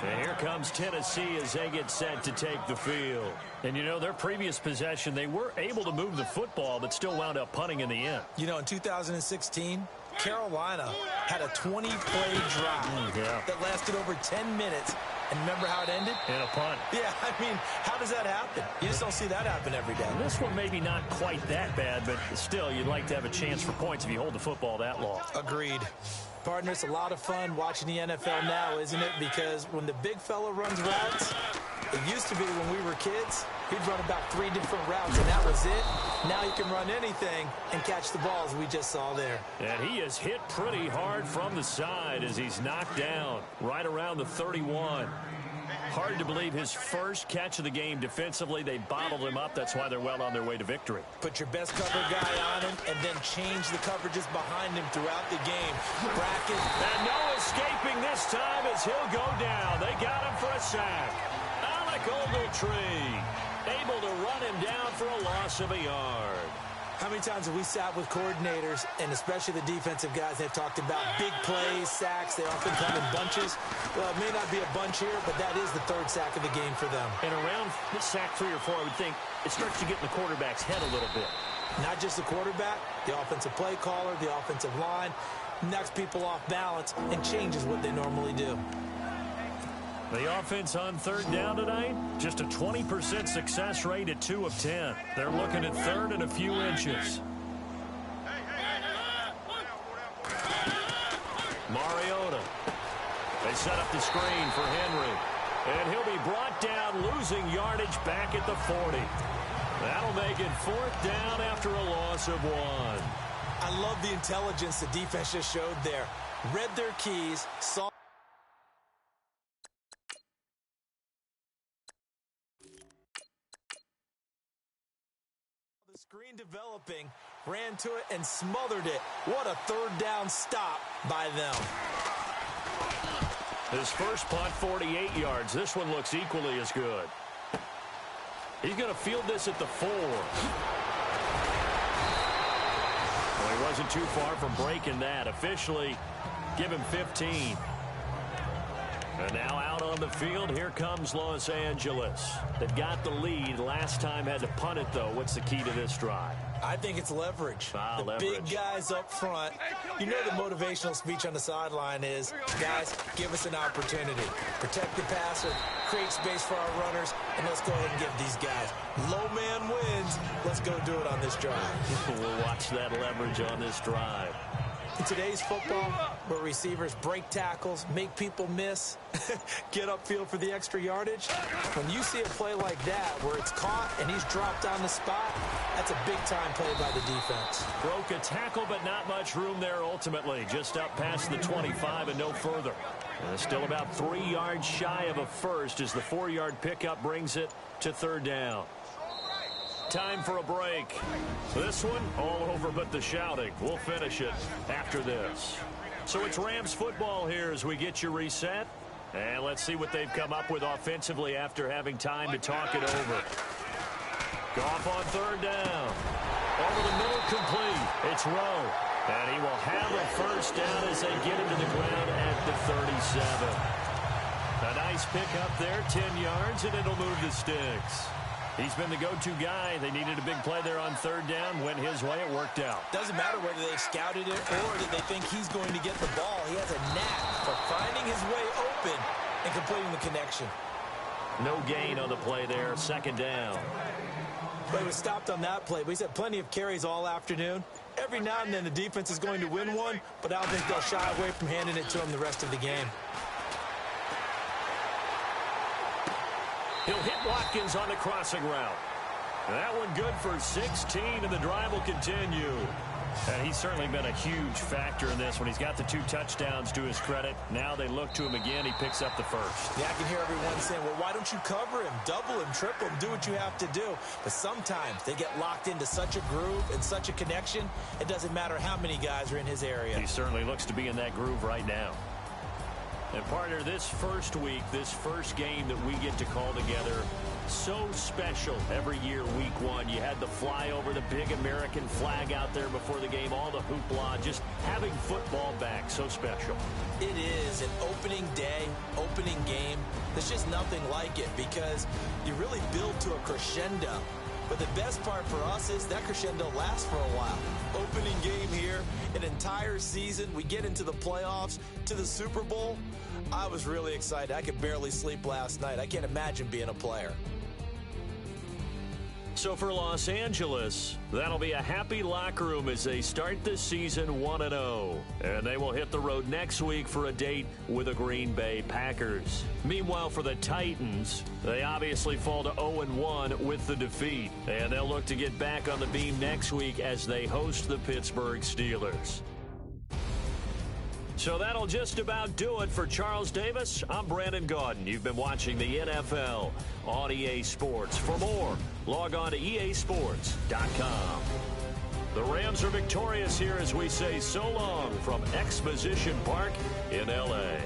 And here comes Tennessee as they get set to take the field. And, you know, their previous possession, they were able to move the football, but still wound up punting in the end.
You know, in 2016, Carolina had a 20-play drive that lasted over 10 minutes. And remember how it ended?
In a punt.
Yeah, I mean, how does that happen? You just don't see that happen every day.
This one maybe not quite that bad, but still, you'd like to have a chance for points if you hold the football that long.
Agreed. Partner, it's a lot of fun watching the NFL now, isn't it? Because when the big fella runs routes, it used to be when we were kids, he'd run about 3 different routes, and that was it. Now you can run anything and catch the balls we just saw there.
And he is hit pretty hard from the side as he's knocked down right around the 31. Hard to believe his first catch of the game defensively. They bottled him up. That's why they're well on their way to victory.
Put your best cover guy on him and then change the coverages behind him throughout the game. Bracket.
And no escaping this time as he'll go down. They got him for a sack. Alec Ogletree able to run him down for a loss of a yard.
How many times have we sat with coordinators, and especially the defensive guys, they've talked about big plays, sacks. They often come in bunches. Well, it may not be a bunch here, but that is the 3rd sack of the game for them.
And around sack 3 or 4, I would think it starts to get in the quarterback's head a little bit.
Not just the quarterback, the offensive play caller, the offensive line, knocks people off balance and changes what they normally do.
The offense on 3rd down tonight, just a 20% success rate at 2 of 10. They're looking at 3rd and a few inches. Mariota. They set up the screen for Henry. And he'll be brought down, losing yardage back at the 40. That'll make it 4th down after a loss of 1.
I love the intelligence the defense just showed there. Read their keys, saw the screen developing, ran to it and smothered it. What a 3rd down stop by them.
His first punt, 48 yards. This one looks equally as good. He's going to field this at the 4. Well, he wasn't too far from breaking that. Officially, give him 15. And now out on the field, here comes Los Angeles. They've got the lead. Last time had to punt it, though. What's the key to this drive?
I think it's leverage. The
leverage.
Big guys up front. You know the motivational speech on the sideline is, guys, give us an opportunity. Protect the passer, create space for our runners, and let's go ahead and give these guys. Low man wins. Let's go do it on this drive.
We'll watch that leverage on this drive.
In today's football, where receivers break tackles, make people miss, get upfield for the extra yardage, when you see a play like that where it's caught and he's dropped on the spot, that's a big-time play by the defense.
Broke a tackle, but not much room there ultimately. Just up past the 25 and no further. And still about 3 yards shy of a first as the 4-yard pickup brings it to 3rd down. Time for a break. This one all over but the shouting. We'll finish it after this. So it's Rams football here as we get you reset. And let's see what they've come up with offensively after having time to talk it over. Goff on third down. Over the middle, complete. It's Rowe. And he will have a first down as they get him to the ground at the 37. A nice pickup there, 10 yards, and it'll move the sticks. He's been the go-to guy. They needed a big play there on third down. Went his way. It worked out.
Doesn't matter whether they scouted it or that they think he's going to get the ball. He has a knack for finding his way open and completing the connection.
No gain on the play there. Second down.
But he was stopped on that play. But he's had plenty of carries all afternoon. Every now and then the defense is going to win one, but I don't think they'll shy away from handing it to him the rest of the game.
He'll hit Watkins on the crossing route. That one good for 16, and the drive will continue. And he's certainly been a huge factor in this when he's got the 2 touchdowns to his credit. Now they look to him again. He picks up the first.
Yeah, I can hear everyone saying, well, why don't you cover him, double him, triple him, do what you have to do. But sometimes they get locked into such a groove and such a connection, it doesn't matter how many guys are in his area.
He certainly looks to be in that groove right now. And partner, this first week, this first game that we get to call together, so special every year, week 1. You had the flyover, the big American flag out there before the game, all the hoopla, just having football back, so special.
It is an opening day, opening game. There's just nothing like it because you really build to a crescendo. But the best part for us is that crescendo lasts for a while. Opening game here, an entire season. We get into the playoffs, to the Super Bowl. I was really excited. I could barely sleep last night. I can't imagine being a player.
So for Los Angeles, that'll be a happy locker room as they start the season 1-0. And they will hit the road next week for a date with the Green Bay Packers. Meanwhile, for the Titans, they obviously fall to 0-1 with the defeat. And they'll look to get back on the beam next week as they host the Pittsburgh Steelers. So that'll just about do it for Charles Davis. I'm Brandon Gaudin. You've been watching the NFL on EA Sports. For more, log on to easports.com. The Rams are victorious here as we say so long from Exposition Park in L.A.